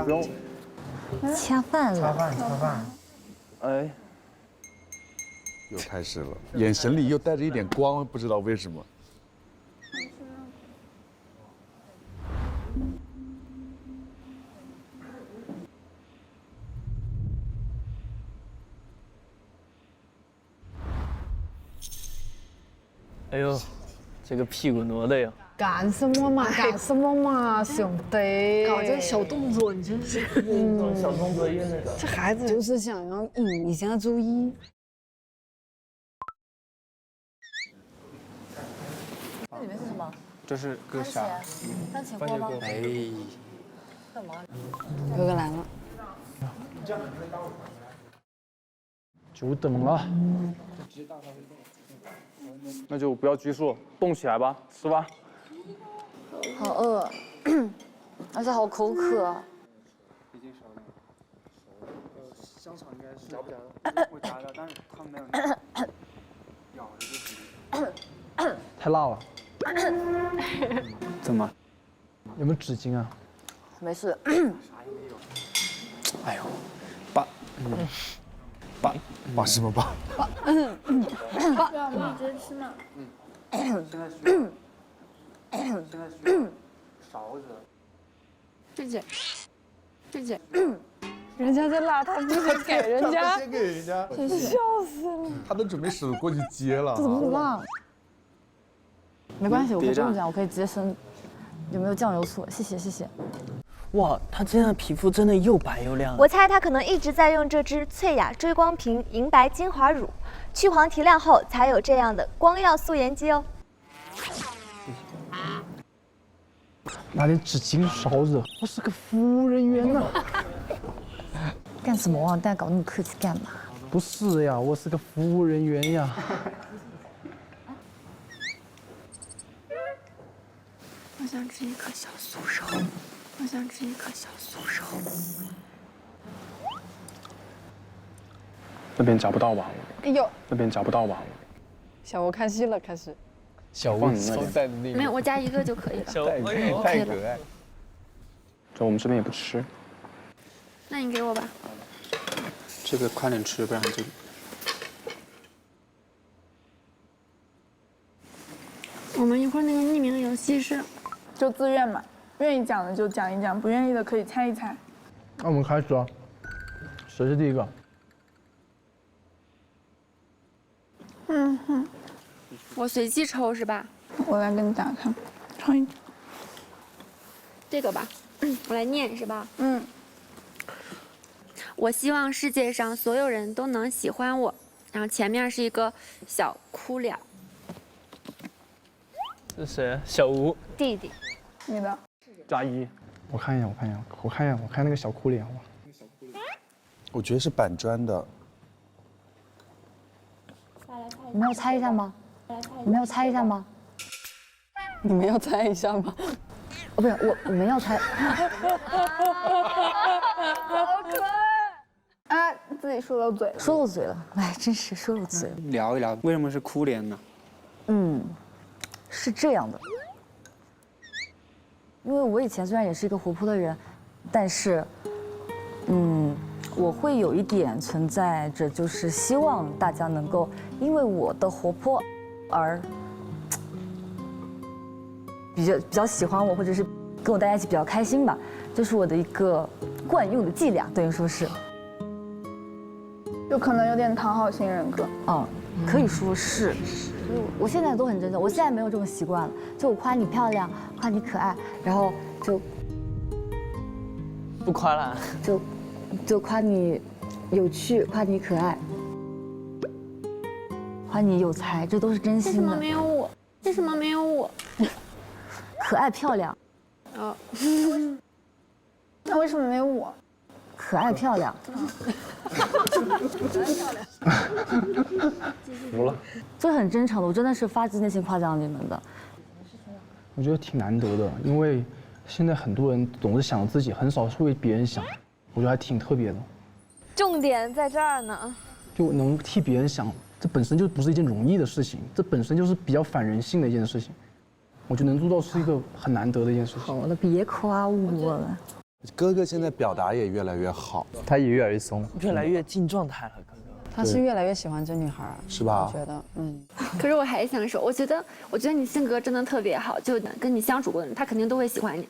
不用。恰饭了。恰饭。哎。又开始了，眼神里又带着一点光，不知道为什么。哎呦，这个屁股挪的哟！干什么嘛？干什么嘛，兄弟！搞这小动作，你真是。小动作也那个。这孩子就是想要引一下注意。这里面是什么？这是个啥？番茄锅吗？哎。干嘛？哥哥来了。久等了。那就不要拘束，动起来吧，吃吧。好饿，而且好口渴。香肠应该是夹不夹的？我夹的，但是他没有。咬的就是。太辣了。怎么？有没有纸巾啊？没事。哎呦，把什么把？爸，我们直接吃嘛。现在需要勺子。这姐，人家在辣，他必须给人家。先给人家。真是笑死了。他都准备手过去接了。这怎么那么辣？没关系，我可以这么讲，我可以直接生。有没有酱油醋？谢谢。哇，她这样的皮肤真的又白又亮。我猜她可能一直在用这支翠雅追光瓶银白精华乳，去黄提亮后才有这样的光耀素颜肌哦。拿点纸巾烧热，我是个服务人员呐。干什么啊？大家搞那么客气干嘛？不是呀，我是个服务人员呀。我想吃一颗小酥肉，我想吃一颗小酥肉。那边找不到吧？哎呦，那边找不到吧？小吴看戏了，开始。小吴超在的那个。没有，我加一个就可以了。太可爱。这我们这边也不吃。那你给我吧。这个快点吃，不然就。我们一会儿那个匿名游戏是，就自愿嘛，愿意讲的就讲一讲，不愿意的可以猜一猜。那我们开始啊，谁是第一个？我随机抽是吧？我来给你打开，抽一个。这个吧，我来念是吧？我希望世界上所有人都能喜欢我，然后前面是一个小哭脸。是谁？小吴。弟弟。你的。加一。我看一眼，我看那个小哭脸，好吧。我觉得是板砖的。你们要猜一下吗？你们要猜一下吗？你们要猜一下吗？哦，不是我们要猜。好可爱！啊，自己说漏嘴，说漏嘴了，哎，真是说漏嘴了。聊一聊，为什么是哭脸呢？是这样的，因为我以前虽然也是一个活泼的人，但是，我会有一点存在着，就是希望大家能够因为我的活泼而比较喜欢我，或者是跟我待在一起比较开心吧，这是我的一个惯用的伎俩，等于说是。就可能有点讨好型人格。可以说是。我现在都很真诚，我现在没有这种习惯了。就我夸你漂亮，夸你可爱，然后就不夸了，就夸你有趣，夸你可爱，夸你有才，这都是真心的。为什么没有我？为什么没有我？可爱漂亮。那为什么没有我？可爱漂亮。服了。这很真诚的，我真的是发自内心夸奖你们的。我觉得挺难得的，因为现在很多人总是想自己，很少是为别人想，我觉得还挺特别的。重点在这儿呢，就能替别人想，这本身就不是一件容易的事情，这本身就是比较反人性的一件事情。我觉得能做到是一个很难得的一件事情。好了，别夸我了。哥哥现在表达也越来越好，他也越来越松，越来越进状态了，哥哥。他是越来越喜欢这女孩，是吧？我觉得，可是我还想说，我觉得你性格真的特别好，就跟你相处过的人，他肯定都会喜欢你。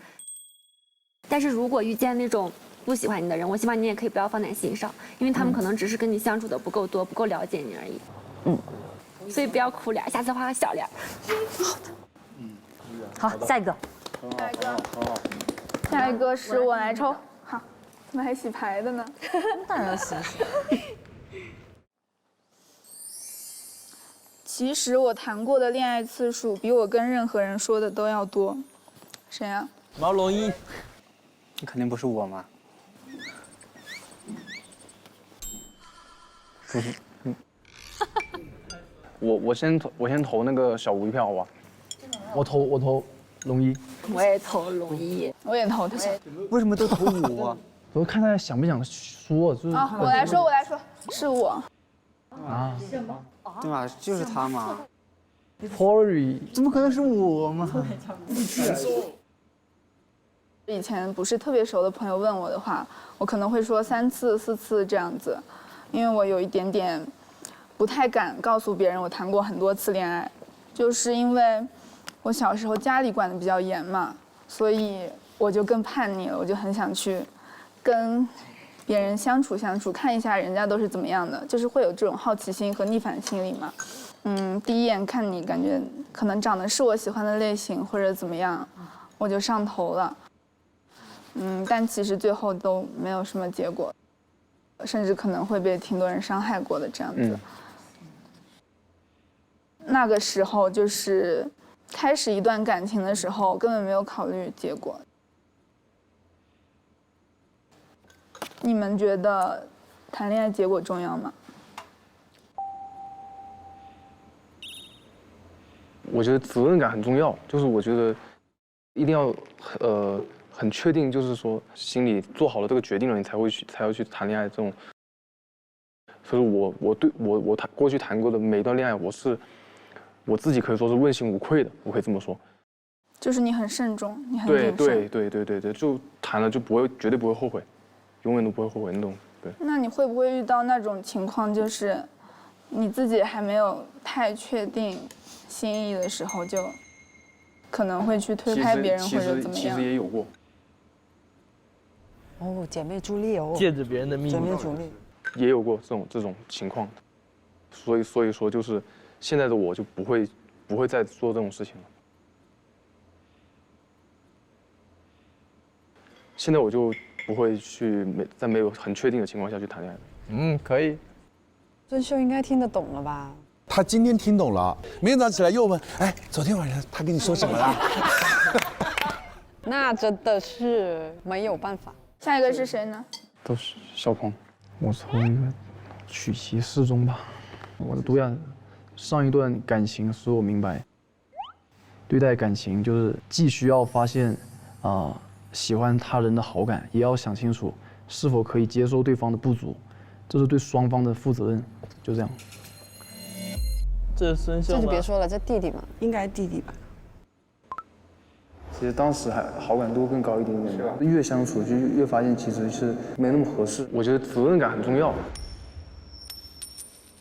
但是如果遇见那种不喜欢你的人，我希望你也可以不要放在心上，因为他们可能只是跟你相处的不够多，不够了解你而已。所以不要哭脸，下次画个小脸。好，下一个。下一个是我来抽，好，怎么还洗牌的呢？当然要洗。其实我谈过的恋爱次数比我跟任何人说的都要多。谁啊？毛龙一。那肯定不是我嘛。不是，我先投那个小吴一票，好吧？我投龙一。我也投龙一。我也投他。为什么都投我？我看他想不想说，就是。我来说，是我。啊？是吗？对吧？就是他嘛。Sorry。怎么可能是我嘛？以前不是特别熟的朋友问我的话，我可能会说3次、4次这样子，因为我有一点点不太敢告诉别人我谈过很多次恋爱，就是因为我小时候家里管得比较严嘛，所以我就更叛逆了，我就很想去跟别人相处，看一下人家都是怎么样的，就是会有这种好奇心和逆反心理嘛。第一眼看你感觉可能长得是我喜欢的类型或者怎么样，我就上头了。但其实最后都没有什么结果，甚至可能会被挺多人伤害过的这样子。那个时候就是开始一段感情的时候，根本没有考虑结果。你们觉得谈恋爱结果重要吗？我觉得责任感很重要，就是我觉得一定要很确定，就是说心里做好了这个决定了，你才要去谈恋爱这种。所以我过去谈过的每一段恋爱，我自己可以说是问心无愧的，我可以这么说。就是你很慎重，你很谨慎。对，就谈了就绝对不会后悔，永远都不会后悔那种。对。那你会不会遇到那种情况，就是你自己还没有太确定心意的时候，就可能会去推开别人或者怎么样？其实也有过。哦，姐妹助力哦。借着别人的秘密。姐妹助力。也有过这种情况，所以说就是现在的我就不会再做这种事情了。现在我就不会去在没有很确定的情况下去谈恋爱。可以。孙秀应该听得懂了吧？他今天听懂了，明天早上起来又问，哎，昨天晚上他跟你说什么了？那真的是没有办法。下一个是谁呢？都是小鹏。我抽一个取其适中吧。我的毒药，上一段感情使我明白，对待感情就是既需要发现喜欢他人的好感，也要想清楚是否可以接受对方的不足，这是对双方的负责任。就这样。这是孙秀吗？这就别说了，这弟弟嘛，应该弟弟吧。其实当时还好感度更高一点点，越相处就越发现其实是没那么合适。我觉得责任感很重要。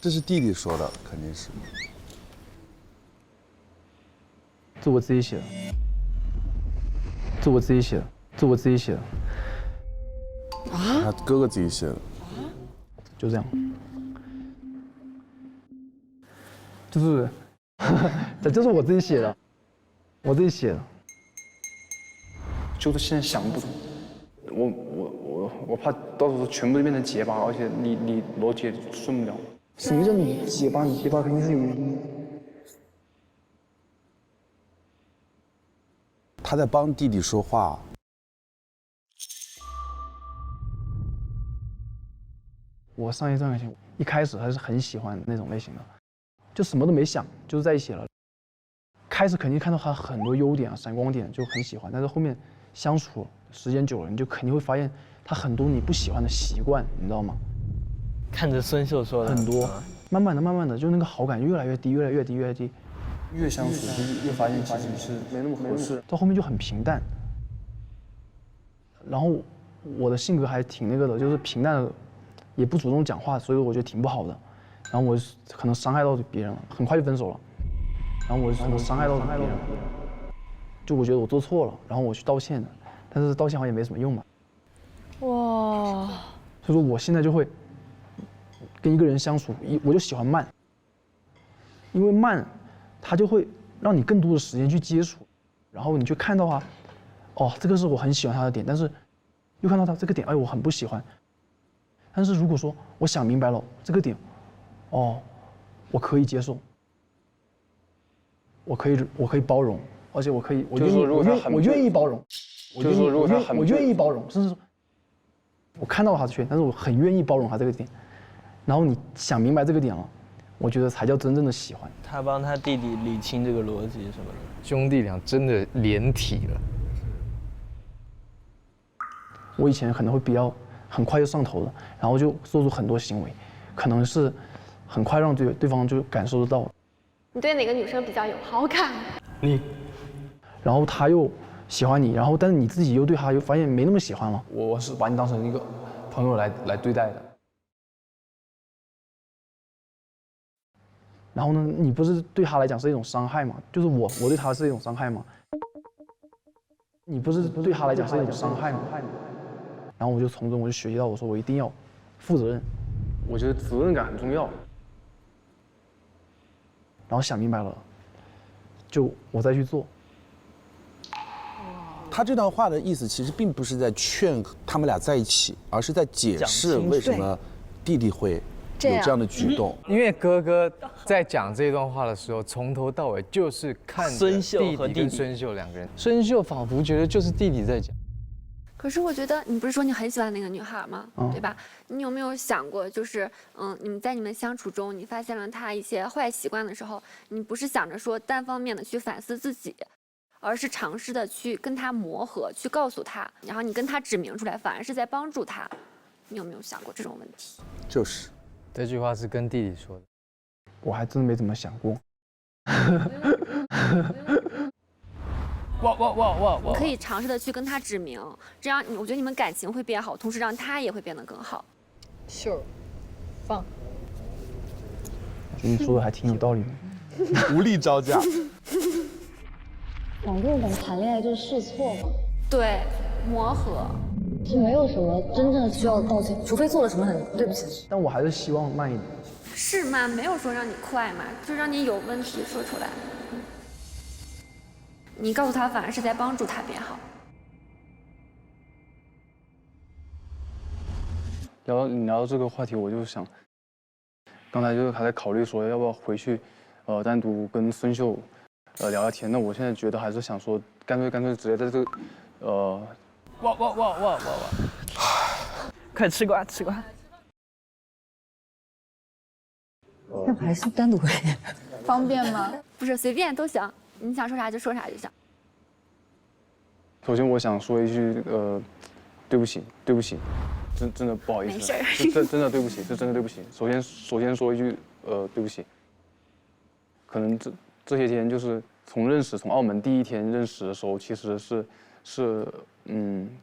这是弟弟说的，肯定是。这我自己写的。这我自己写的。这我自己写的。他哥哥自己写的。就这样。就是，这就是我自己写的，我自己写的。就是现在想不通，我怕到时候全部都变成结巴，而且你逻辑顺不了。什么叫你结巴？你结巴肯定是有原因的。他在帮弟弟说话。我上一段感情一开始还是很喜欢那种类型的，就什么都没想，就是在一起了。开始肯定看到他很多优点闪光点，就很喜欢，但是后面相处时间久了，你就肯定会发现他很多你不喜欢的习惯，你知道吗？看着孙秀说的很多，慢慢的，就那个好感越来越低，越相处就越发现其实是没那么合适，到后面就很平淡。然后我的性格还挺那个的，就是平淡的，也不主动讲话，所以我觉得挺不好的。然后我可能伤害到别人了，很快就分手了。然后我可能伤害到别人，就我觉得我做错了，然后我去道歉的，但是道歉好像也没什么用嘛。哇！所以说我现在就会跟一个人相处，我就喜欢慢，因为慢，它就会让你更多的时间去接触，然后你去看到他，哦，这个是我很喜欢他的点，但是又看到他这个点，哎，我很不喜欢。但是如果说我想明白了这个点，哦，我可以接受。我可以包容，而且我愿意包容，我愿意包容，甚至说，我看到了他的缺点，但是我很愿意包容他这个点。然后你想明白这个点了，我觉得才叫真正的喜欢。他帮他弟弟理清这个逻辑什么的，兄弟俩真的连体了。我以前可能会比较很快就上头的，然后就做出很多行为，可能是很快让对方就感受得到。你对哪个女生比较有好感？你，然后他又喜欢你，然后但是你自己又对他又发现没那么喜欢了。我是把你当成一个朋友来对待的。然后呢，你不是对他来讲是一种伤害吗？就是我对他是一种伤害吗？你不是对他来讲是一种伤害吗？然后我就从中我就学习到，我说我一定要负责任。我觉得责任感很重要。然后想明白了，就我再去做。他这段话的意思其实并不是在劝他们俩在一起，而是在解释为什么弟弟会有这样的举动。因为哥哥在讲这段话的时候，从头到尾就是看孙秀弟弟跟孙秀两个人，孙秀仿佛觉得就是弟弟在讲。可是我觉得，你不是说你很喜欢那个女孩吗？对吧？你有没有想过，就是你们在你们相处中，你发现了她一些坏习惯的时候，你不是想着说单方面的去反思自己，而是尝试的去跟她磨合，去告诉她，然后你跟她指明出来，反而是在帮助她。你有没有想过这种问题？就是这句话是跟弟弟说的，我还真没怎么想过。你可以尝试的去跟他指明，这样我觉得你们感情会变好，同时让他也会变得更好。秀，放。我觉得你说的还挺有道理的。无力招架。往这种谈恋爱就是试错嘛。对，磨合。是没有什么真正的需要道歉，除非做了什么很对不起的事。但我还是希望慢一点。是慢，没有说让你快嘛，就让你有问题说出来。你告诉他，反而是在帮助他变好。你聊到这个话题，我就想，刚才就是还在考虑说要不要回去，单独跟孙秀，聊聊天。那我现在觉得还是想说，干脆直接在这个，快吃瓜吃瓜。要不还是单独回？方便吗？不是，随便都行。你想说啥就说啥就行。首先我想说一句，对不起，真的不好意思，没事，真的对不起，是真的对不起。首先说一句，对不起。可能这些天就是从澳门第一天认识的时候，其实是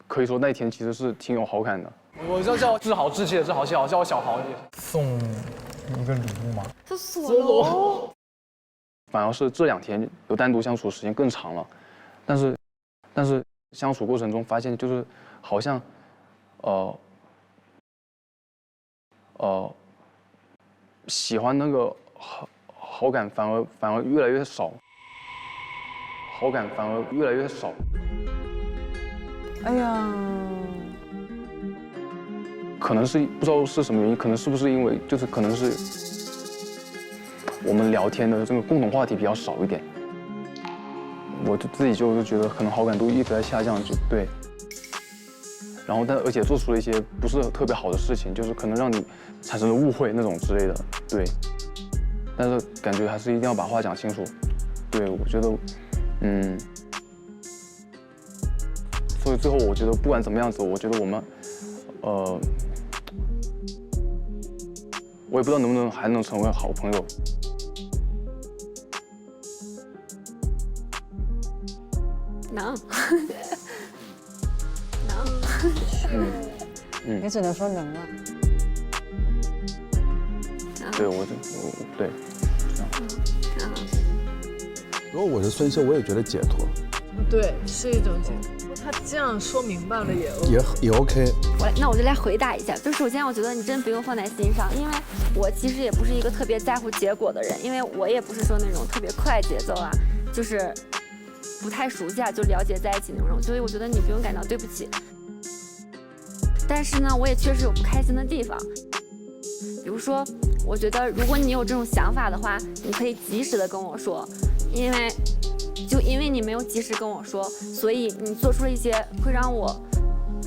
可以说那一天其实是挺有好感的。我叫志豪，志气的志豪，叫我小豪。送一个礼物吗？这锁了。反而是这2天有单独相处的时间更长了，但是相处过程中发现就是好像，喜欢那个好感反而越来越少，哎呀，可能是不知道是什么原因，可能是不是因为就是可能是。我们聊天的这个共同话题比较少一点，我自己就觉得可能好感度一直在下降，就对。然后而且做出了一些不是特别好的事情，就是可能让你产生了误会那种之类的，对。但是感觉还是一定要把话讲清楚，对，我觉得，所以最后我觉得不管怎么样子，我觉得我们，我也不知道能不能还能成为好朋友。能，你只能说能了。对，对。如果我是孙秀，我也觉得解脱。对，是一种解脱。他这样说明白了也 OK。那我就来回答一下。就首先，我觉得你真不用放在心上，因为我其实也不是一个特别在乎结果的人，因为我也不是说那种特别快节奏啊，就是不太熟悉啊就了解在一起那种，所以我觉得你不用感到对不起。但是呢，我也确实有不开心的地方，比如说，我觉得如果你有这种想法的话，你可以及时的跟我说，因为你没有及时跟我说，所以你做出了一些会让我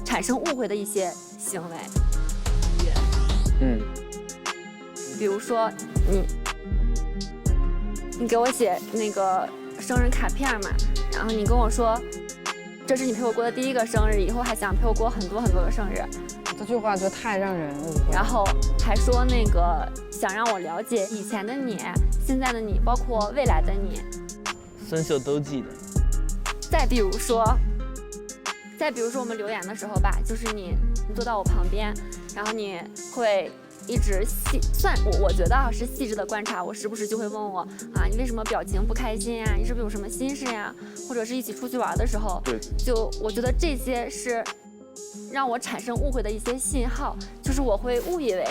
产生误会的一些行为。比如说你给我写那个生日卡片嘛，然后你跟我说，这是你陪我过的第1个生日，以后还想陪我过很多很多个生日。这句话就太让人误会。然后还说那个想让我了解以前的你、现在的你，包括未来的你。孙秀都记得。再比如说我们留言的时候吧，就是你坐到我旁边，然后你会一直我觉得是细致的观察我，时不时就会问我啊，你为什么表情不开心呀？你是不是有什么心事呀？或者是一起出去玩的时候，就我觉得这些是让我产生误会的一些信号，就是我会误以为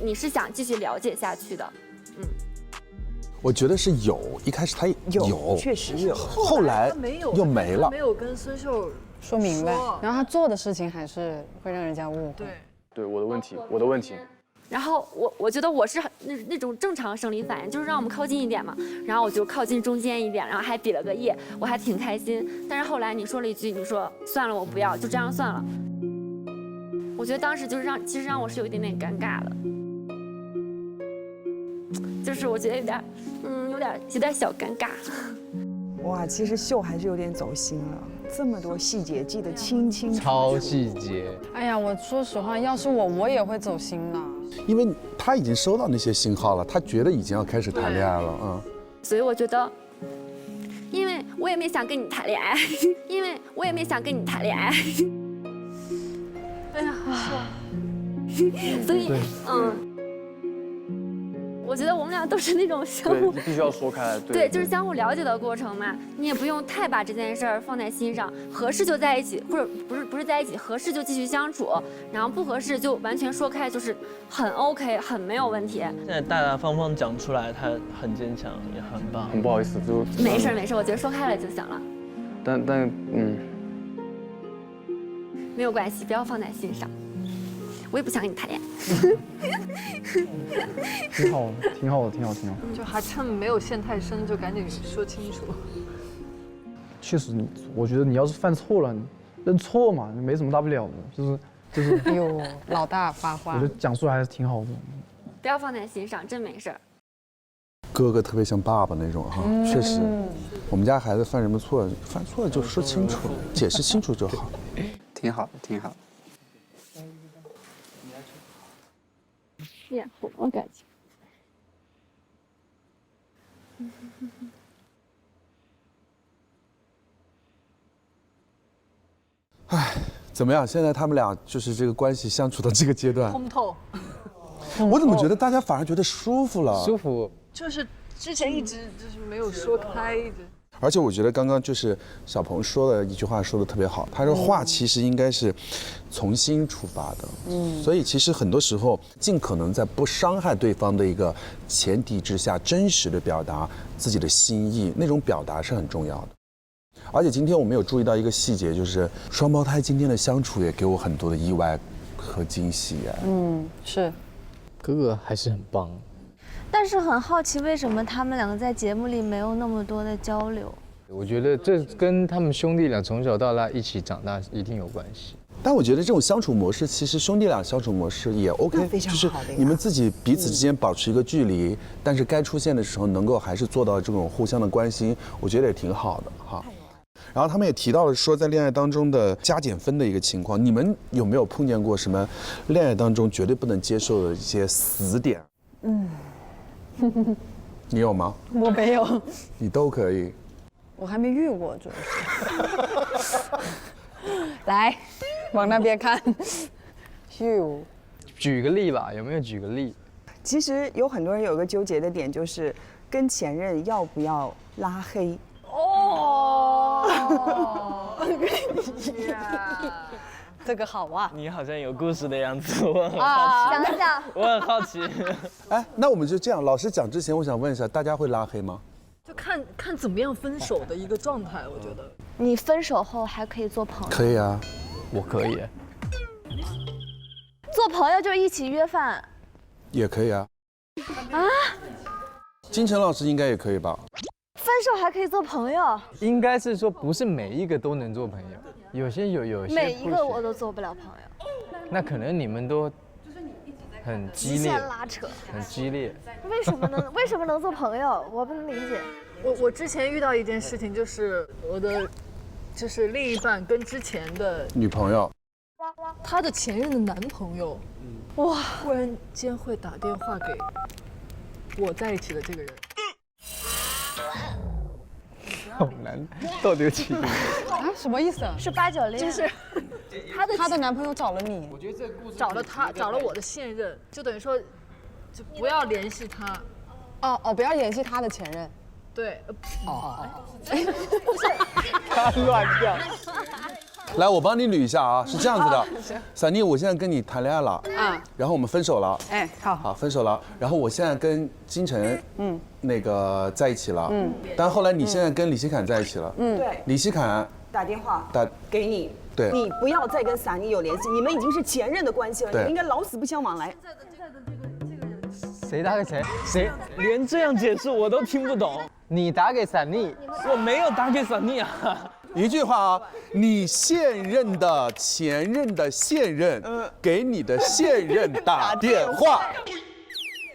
你是想继续了解下去的。我觉得是有，一开始他有，确实有，后来又没了，没有跟孙秀说明白，然后他做的事情还是会让人家误会。对，我的问题。然后我觉得我是那种正常生理反应，就是让我们靠近一点嘛，然后我就靠近中间一点，然后还比了个耶，我还挺开心。但是后来你说了一句，你说算了，我不要，就这样算了。我觉得当时就是其实让我是有一点点尴尬的，就是我觉得有点小尴尬。哇，其实秀还是有点走心了，这么多细节记得清清楚楚，超细节。哎呀，我说实话，要是我也会走心的。因为他已经收到那些信号了，他觉得已经要开始谈恋爱了，所以我觉得，因为我也没想跟你谈恋爱，哎呀，所以我觉得我们俩都是那种相互，对，必须要说开来。对，就是相互了解的过程嘛，你也不用太把这件事儿放在心上，合适就在一起，或者不是在一起，合适就继续相处，然后不合适就完全说开，就是很 OK， 很没有问题。现在大大方方讲出来，他很坚强，也很棒。很不好意思，就没事，我觉得说开了就行了。但没有关系，不要放在心上。我也不想跟你谈恋爱。挺好的。就还趁没有陷太深，就赶紧说清楚。确实，我觉得你要是犯错了，认错嘛，没什么大不了的，就是。哎呦，老大发话。我觉得讲出来还是挺好的。不要放在心上，真没事儿。哥哥特别像爸爸那种哈，确实，我们家孩子犯什么错，犯错了就说清楚，解释清楚就好。挺好的。也我感觉。唉，怎么样？现在他们俩就是这个关系相处到这个阶段，通透。我怎么觉得大家反而觉得舒服了？舒服。就是之前一直就是没有说开，一直。而且我觉得刚刚就是小鹏说的一句话说的特别好，他说话其实应该是从心出发的，所以其实很多时候尽可能在不伤害对方的一个前提之下，真实的表达自己的心意，那种表达是很重要的。而且今天我们有注意到一个细节，就是双胞胎今天的相处也给我很多的意外和惊喜。是，哥哥还是很棒。但是很好奇，为什么他们两个在节目里没有那么多的交流？我觉得这跟他们兄弟俩从小到大一起长大一定有关系。但我觉得这种相处模式，其实兄弟俩相处模式也 OK， 就是你们自己彼此之间保持一个距离，但是该出现的时候能够还是做到这种互相的关心，我觉得也挺好的哈。然后他们也提到了说，在恋爱当中的加减分的一个情况，你们有没有碰见过什么恋爱当中绝对不能接受的一些死点？你有吗？我没有。你都可以。我还没遇过，主要是。来，往那边看。举个例吧，有没有举个例？其实有很多人有一个纠结的点，就是跟前任要不要拉黑。这个好啊！你好像有故事的样子，我很好奇。讲讲。我很好奇。哎，那我们就这样，老师讲之前，我想问一下，大家会拉黑吗？就看怎么样分手的一个状态，我觉得。你分手后还可以做朋友？可以啊，我可以。做朋友就是一起约饭。也可以啊。啊？金晨老师应该也可以吧？分手还可以做朋友？应该是说不是每一个都能做朋友，有些有些每一个我都做不了朋友。那可能你们都很激烈，拉扯，很激烈。为什么能做朋友？我不能理解。我之前遇到一件事情，就是我的就是另一半跟之前的女朋友，他的前任的男朋友，哇，忽然间会打电话给我在一起的这个人。好难，到底有几个？啊，什么意思啊？是8-9恋，就是她的男朋友找了你，我觉得这个故事找了我的现任，就等于说，就不要联系他。不要联系他的前任。对，不是，他乱掉。来，我帮你捋一下啊，是这样子的，闪妮，我现在跟你谈恋爱了，然后我们分手了，哎，好，好，分手了，然后我现在跟金晨，那个在一起了，但后来你现在跟李希侃在一起了，对，李希侃打电话打给你，对，你不要再跟散妮有联系，你们已经是前任的关系了，你对们应该老死不相往来。谁打给谁？谁连这样解释我都听不懂？你打给闪妮，我没有打给闪妮啊。一句话啊，你现任的前任的现任给你的现任打电话。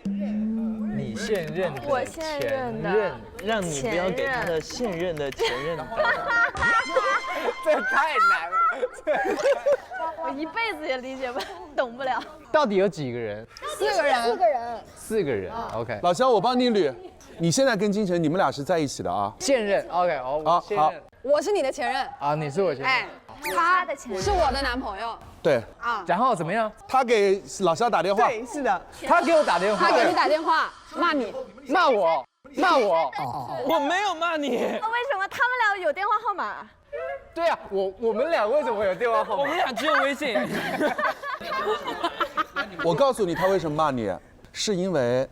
你现任的我现任的前任，让你不要给他的现任的前任打。这太难了，我一辈子也理解不懂不了。到底有几个人4个人，4个人。 ？4个人。OK， 老肖，我帮你捋，你现在跟金晨，你们俩是在一起的啊？现任。OK， 好，现任。我是你的前任啊，你是我前任。哎，他的前任是我的男朋友。对啊，然后怎么样？他给老肖打电话。对，是的。他给我打电话。他给你打电话骂你，骂我，骂我。我没有骂你。那为什么他们俩有电话号码？对呀，我们俩为什么有电话号码？我们俩只有微信。我告诉你，他为什么骂你，是因为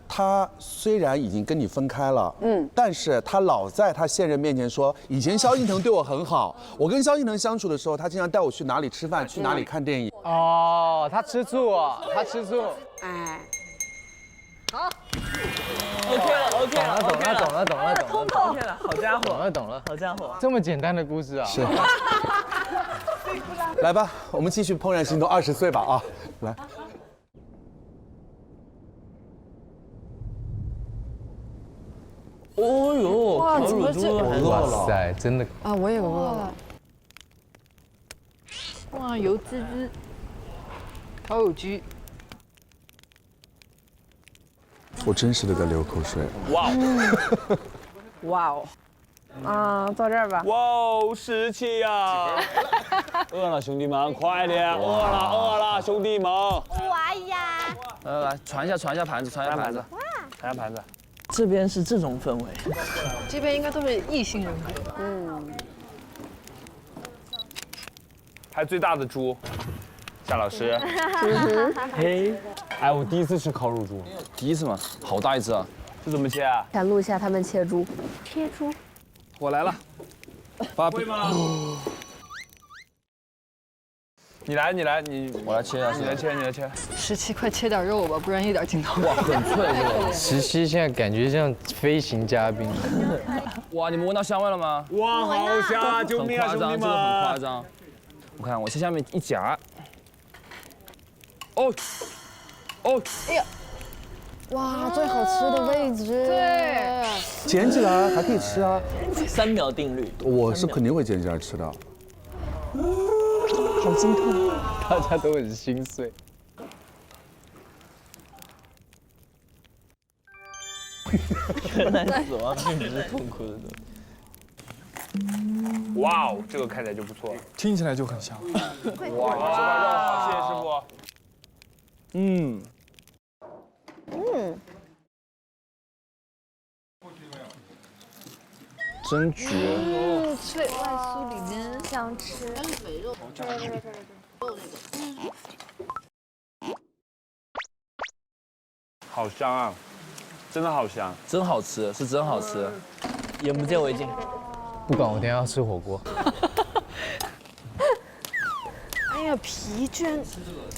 他虽然已经跟你分开了，但是他老在他现任面前说，以前萧敬腾对我很好，我跟萧敬腾相处的时候，他经常带我去哪里吃饭，去哪里看电影。哦，他吃醋，他吃醋。哎，好。OK 了，OK 了，懂了，通透。OK 了，好家伙，懂了，好家伙，这么简单的故事啊！是。来吧，我们继续怦然心动20岁吧啊！来。哦呦，哇烤乳猪还是哇塞，真的啊，我也饿了。哇，油滋滋。烤乳鸡。我真实的在流口水。哇哦！哇哦！啊，到这儿吧。哇哦，17呀！饿了，兄弟们，快点！饿了，兄弟们！哇呀！来，传一下盘子，传一下盘子。传下盘子。这边是这种氛围，这边应该都是异性人格。拍最大的猪，夏老师。嘿，哎，我第一次吃烤乳猪。第一次吗？好大一只啊！这怎么切啊？想录一下他们切猪。切猪。我来了。会吗？你来，我来切啊！你来切。17，快切点肉吧，不然一点劲都没有。哇，很脆这个。17现在感觉像飞行嘉宾。哇，你们闻到香味了吗？哇，好香啊！救命啊，兄弟们！这个很夸张。我看我在下面一夹。哦，哎呀！哇，最好吃的位置。对。捡起来还可以吃啊。3秒定律。我是肯定会捡起来吃的。好心痛，大家都很心碎。原来死亡并不是痛苦的东西。哇哦，这个看起来就不错，听起来就很香。哇，这块肉好，谢谢师傅。真绝。脆外酥里嫩，想吃。好香啊，真的好香，真好吃，是真好吃。眼不见为净。不管，我等下要吃火锅。哎呀，皮卷，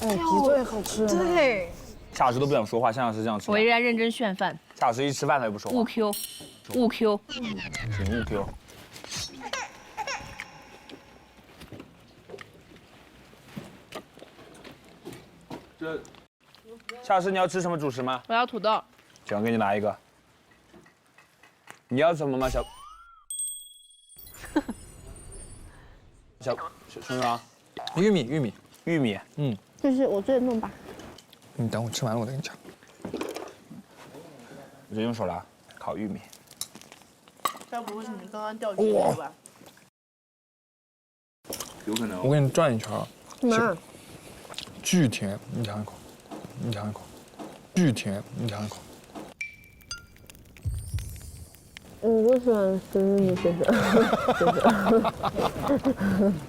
哎，皮最好吃。对。夏老师都不想说话，夏老师这样吃。我依然认真炫饭。夏老师一吃饭他就不说话。误 Q，误 Q。挺误 Q。夏老师，你要吃什么主食吗？我要土豆。行，给你拿一个。你要什么吗，小熊熊？玉米。这是我最弄吧。你等我吃完了，我再跟你讲。我直接用手拿，烤玉米。该不会是你刚刚掉进去的吧？有可能。我给你转一圈啊。哪？巨甜，你尝一口。巨甜，你尝一口。我不喜欢孙子先生，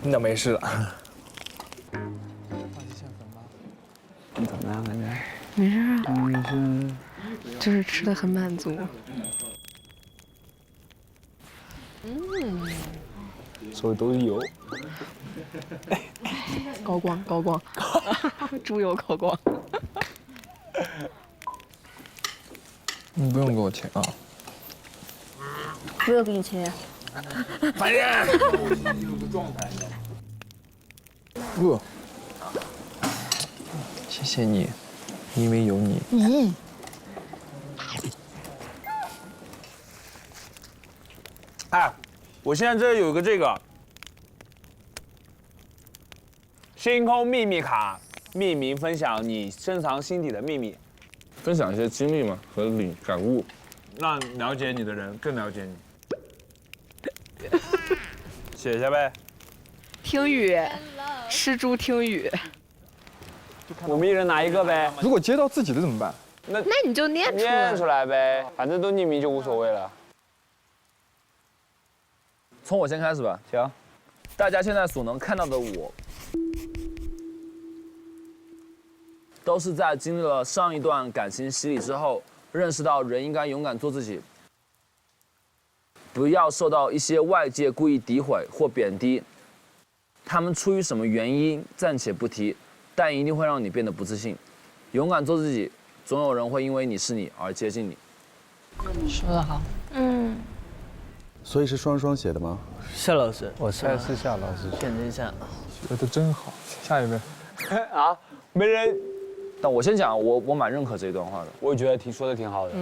那没事了。你怎么样，感觉？没事啊，没事。就是吃的很满足。手里都是油。高光，猪油高光。你不用给我钱啊。不用给你钱。烦人。谢谢你，因为有你。咦。哎，我现在这有个这个星空秘密卡，匿名分享你深藏心底的秘密，分享一些经历嘛和感悟，让了解你的人更了解你。写一下呗。听雨，吃猪听雨。我们一人拿一个呗。如果接到自己的怎么办？那你就念出来呗，反正都匿名就无所谓了。从我先开始吧。行。大家现在所能看到的我，都是在经历了上一段感情洗礼之后，认识到人应该勇敢做自己，不要受到一些外界故意诋毁或贬低。他们出于什么原因暂且不提，但一定会让你变得不自信。勇敢做自己，总有人会因为你是你而接近你。说得好。所以是双双写的吗？夏老师，我是夏老师，选这下。写的真好，下一位。啊，没人。但我先讲，我蛮认可这一段话的。我也觉得说的挺好的。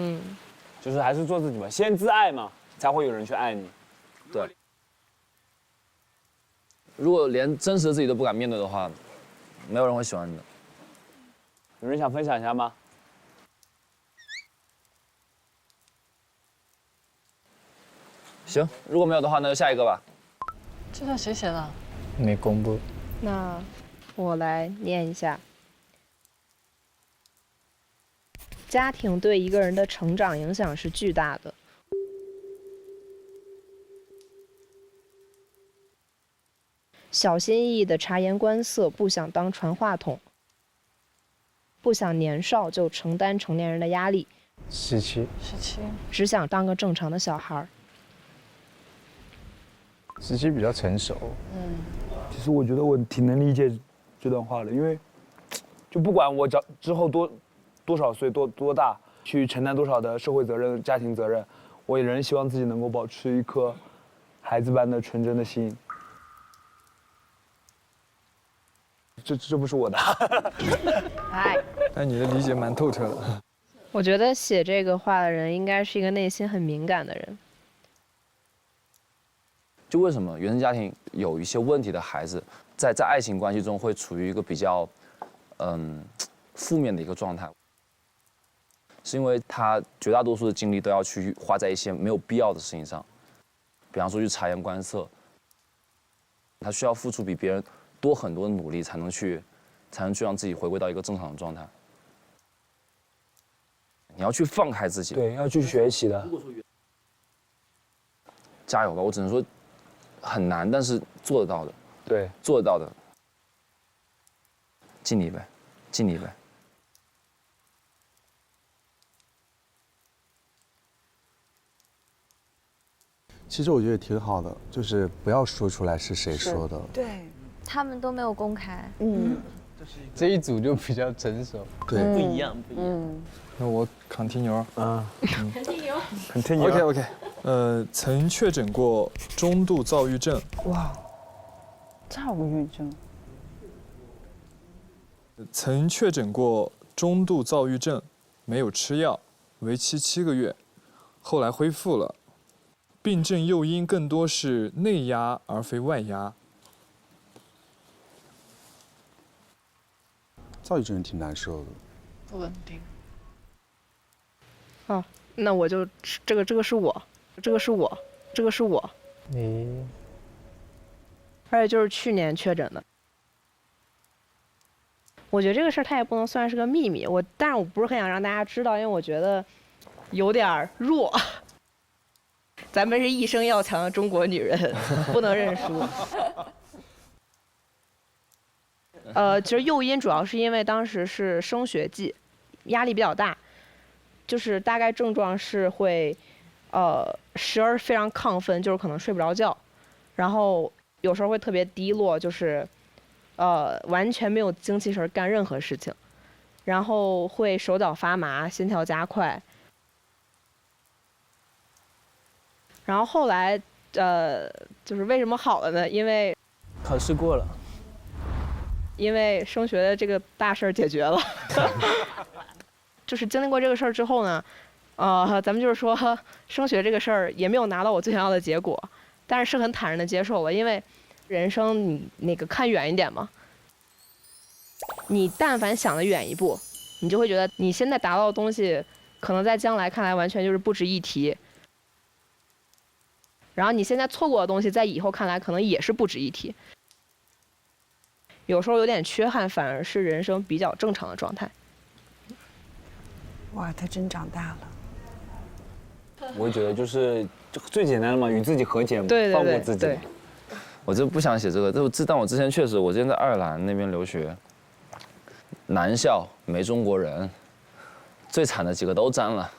就是还是做自己吧，先自爱嘛，才会有人去爱你。对。如果连真实的自己都不敢面对的话，没有人会喜欢你的。有人想分享一下吗？行，如果没有的话，那就下一个吧。这段谁写的？没公布。那我来念一下。家庭对一个人的成长影响是巨大的。小心翼翼的察言观色，不想当传话筒，不想年少就承担成年人的压力。17，只想当个正常的小孩。17比较成熟。其实我觉得我挺能理解这段话的，因为就不管我之后多少岁多大，去承担多少的社会责任、家庭责任，我也仍希望自己能够保持一颗孩子般的纯真的心。这不是我的。哎，但你的理解蛮透彻的。我觉得写这个话的人应该是一个内心很敏感的人。就为什么原生家庭有一些问题的孩子，在爱情关系中会处于一个比较，负面的一个状态，是因为他绝大多数的精力都要去花在一些没有必要的事情上，比方说去察言观色，他需要付出比别人多很多的努力才能去让自己回归到一个正常的状态。你要去放开自己，对，要去学习的。加油吧！我只能说很难，但是做得到的。对，做得到的。尽力呗，尽力呗。其实我觉得挺好的，就是不要说出来是谁说的。对，他们都没有公开。这一组就比较成熟。对，不一样。那我 continue。continue。OK。曾确诊过中度躁郁症。哇，躁郁症。曾确诊过中度躁郁症，没有吃药，为期7个月，后来恢复了。病症诱因更多是内压而非外压。躁郁症挺难受的，不稳定。哦，那我就这个是我，这个是我。你，而且就是去年确诊的。我觉得这个事儿它也不能算是个秘密，但是我不是很想让大家知道，因为我觉得有点弱。咱们是一生要强的中国女人，不能认输。其实诱因主要是因为当时是升学季，压力比较大，就是大概症状是会，时而非常亢奋，就是可能睡不着觉，然后有时候会特别低落，就是，完全没有精气神干任何事情，然后会手脚发麻，心跳加快。然后后来，就是为什么好了呢？因为考试过了。因为升学的这个大事儿解决了，就是经历过这个事儿之后呢，咱们就是说升学这个事儿也没有拿到我最想要的结果，但是很坦然的接受了，因为人生你那个看远一点嘛，你但凡想得远一步，你就会觉得你现在达到的东西，可能在将来看来完全就是不值一提，然后你现在错过的东西，在以后看来可能也是不值一提。有时候有点缺憾，反而是人生比较正常的状态。哇，他真长大了。我觉得就是最简单的嘛，与自己和解嘛，放过自己。我就不想写这个，但我之前确实，我之前在爱尔兰那边留学，男校没中国人，最惨的几个都沾了。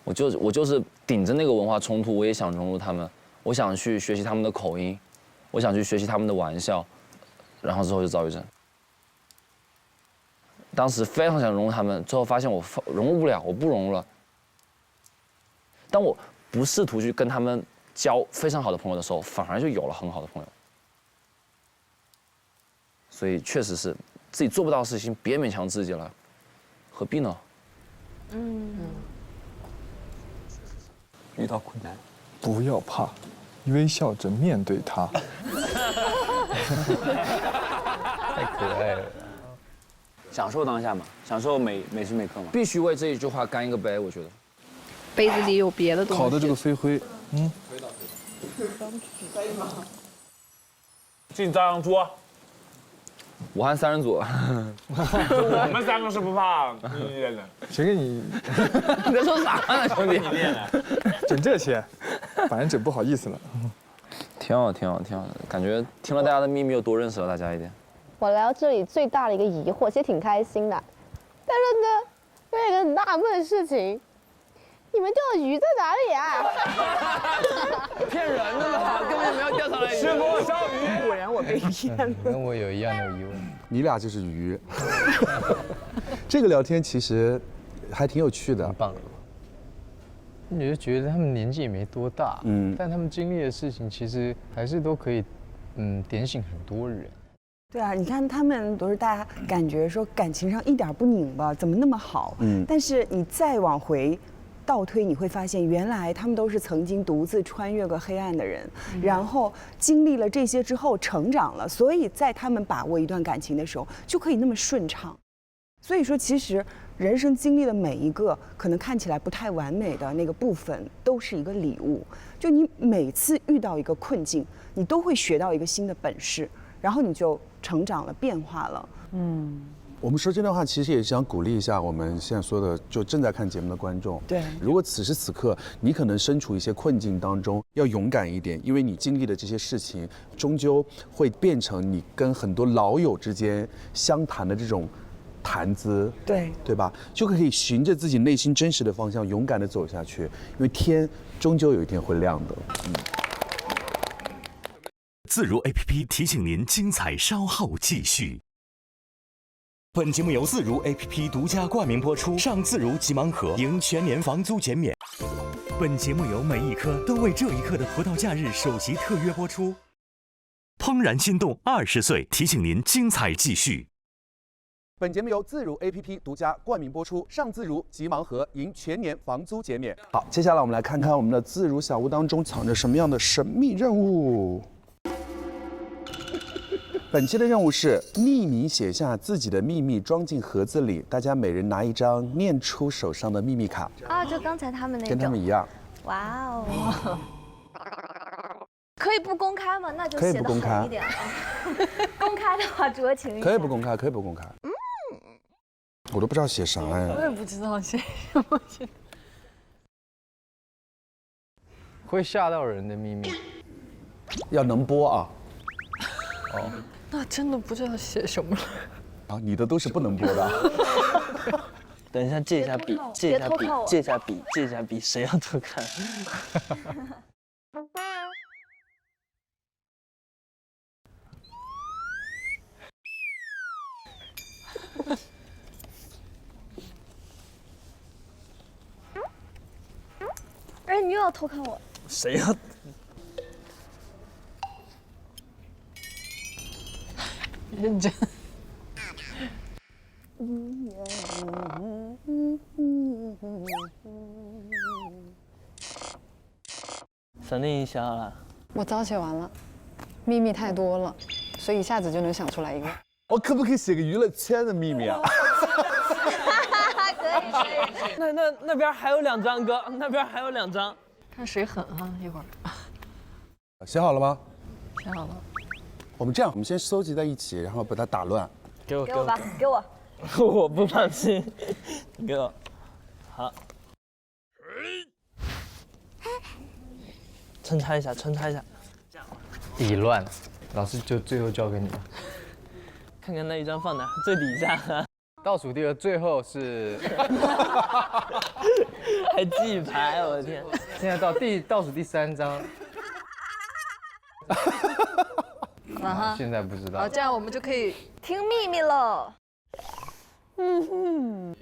我就是顶着那个文化冲突，我也想融入他们，我想去学习他们的口音，我想去学习他们的玩笑。然后之后就躁郁症，当时非常想融入他们，最后发现我融入不了，我不融入了。当我不试图去跟他们交非常好的朋友的时候，反而就有了很好的朋友。所以确实是自己做不到的事情，别勉强自己了，何必呢？遇到困难，不要怕，微笑着面对它。太可爱了，享受当下嘛，享受每时每刻嘛。必须为这一句话干一个杯，我觉得。杯子里有别的东西。烤的这个飞灰，进照样做。武汉3人组。我们3个是不怕你练的。谁给你？你在说啥呢，兄弟？你练的。整这些，反正整不好意思了。挺好，感觉听了大家的秘密，又多认识了大家一点。我来到这里最大的一个疑惑，其实挺开心的，但是呢，有一个很纳闷的事情，你们钓的鱼在哪里啊？骗人的吧，根本就没有钓上来鱼。是摸烧鱼，果然我被骗了。跟我有一样的疑问。你俩就是鱼。这个聊天其实还挺有趣的，很棒。你就觉得他们年纪也没多大，但他们经历的事情其实还是都可以，点醒很多人。对啊，你看他们都是大家感觉说感情上一点不拧巴，怎么那么好？但是你再往回倒推，你会发现原来他们都是曾经独自穿越过黑暗的人，然后经历了这些之后成长了，所以在他们把握一段感情的时候就可以那么顺畅。所以说，其实人生经历的每一个可能看起来不太完美的那个部分，都是一个礼物。就你每次遇到一个困境，你都会学到一个新的本事，然后你就成长了，变化了。我们说这段话，其实也是想鼓励一下我们现在所有的就正在看节目的观众。对，如果此时此刻你可能身处一些困境当中，要勇敢一点，因为你经历的这些事情，终究会变成你跟很多老友之间相谈的这种谈资，对吧？就可以循着自己内心真实的方向，勇敢地走下去，因为天终究有一天会亮的。自如 APP 提醒您，精彩稍后继续。本节目由自如 APP 独家冠名播出，上自如急盲盒，赢全年房租减免。本节目由每一颗都为这一刻的葡萄假日首席特约播出。怦然心动20岁，提醒您精彩继续。本节目由自如 APP 独家冠名播出，上自如急盲盒，赢全年房租减免。好，接下来我们来看看我们的自如小屋当中藏着什么样的神秘任务。本期的任务是匿名写下自己的秘密，装进盒子里，大家每人拿一张，念出手上的秘密卡。啊，就刚才他们那种。跟他们一样。哇哦。可以不公开吗？那就写得狠一点啊。公开的话酌情一下。可以不公开，可以不公开。我都不知道写啥呀。我也不知道写什么。会吓到人的秘密，要能播啊。哦，那真的不知道写什么了。啊，你的都是不能播的。等一下借一下笔，借一下笔，借一下笔，借一下笔，谁要偷看？哎，你又要偷看我？谁要？认真。闪电一下了。我早写完了，秘密太多了，所以一下子就能想出来一个。我可不可以写个娱乐圈的秘密啊？可以。那边还有2张哥，那边还有2张，看谁狠啊！一会儿。写好了吗？写好了。我们这样，我们先收集在一起，然后把它打乱。给我吧，给我。我不放心，给我。好。穿插一下，穿插一下。已乱，老师就最后交给你了。看看那一张放哪？最底下。倒数第二，最后是。还记牌，我的天！现在到倒数第3张。现在不知道。好，这样我们就可以听秘密喽。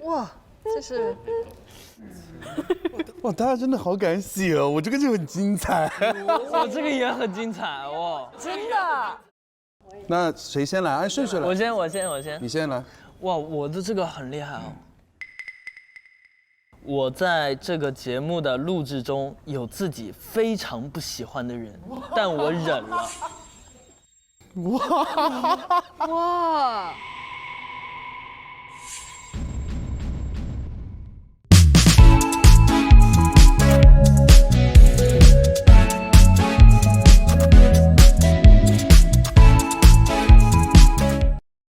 哇，这是。哇，大家真的好敢写哦！我这个就很精彩。我这个也很精彩哦。真的。那谁先来？按顺序来。我先。你先来。哇，我的这个很厉害哦。我在这个节目的录制中有自己非常不喜欢的人，但我忍了。哇！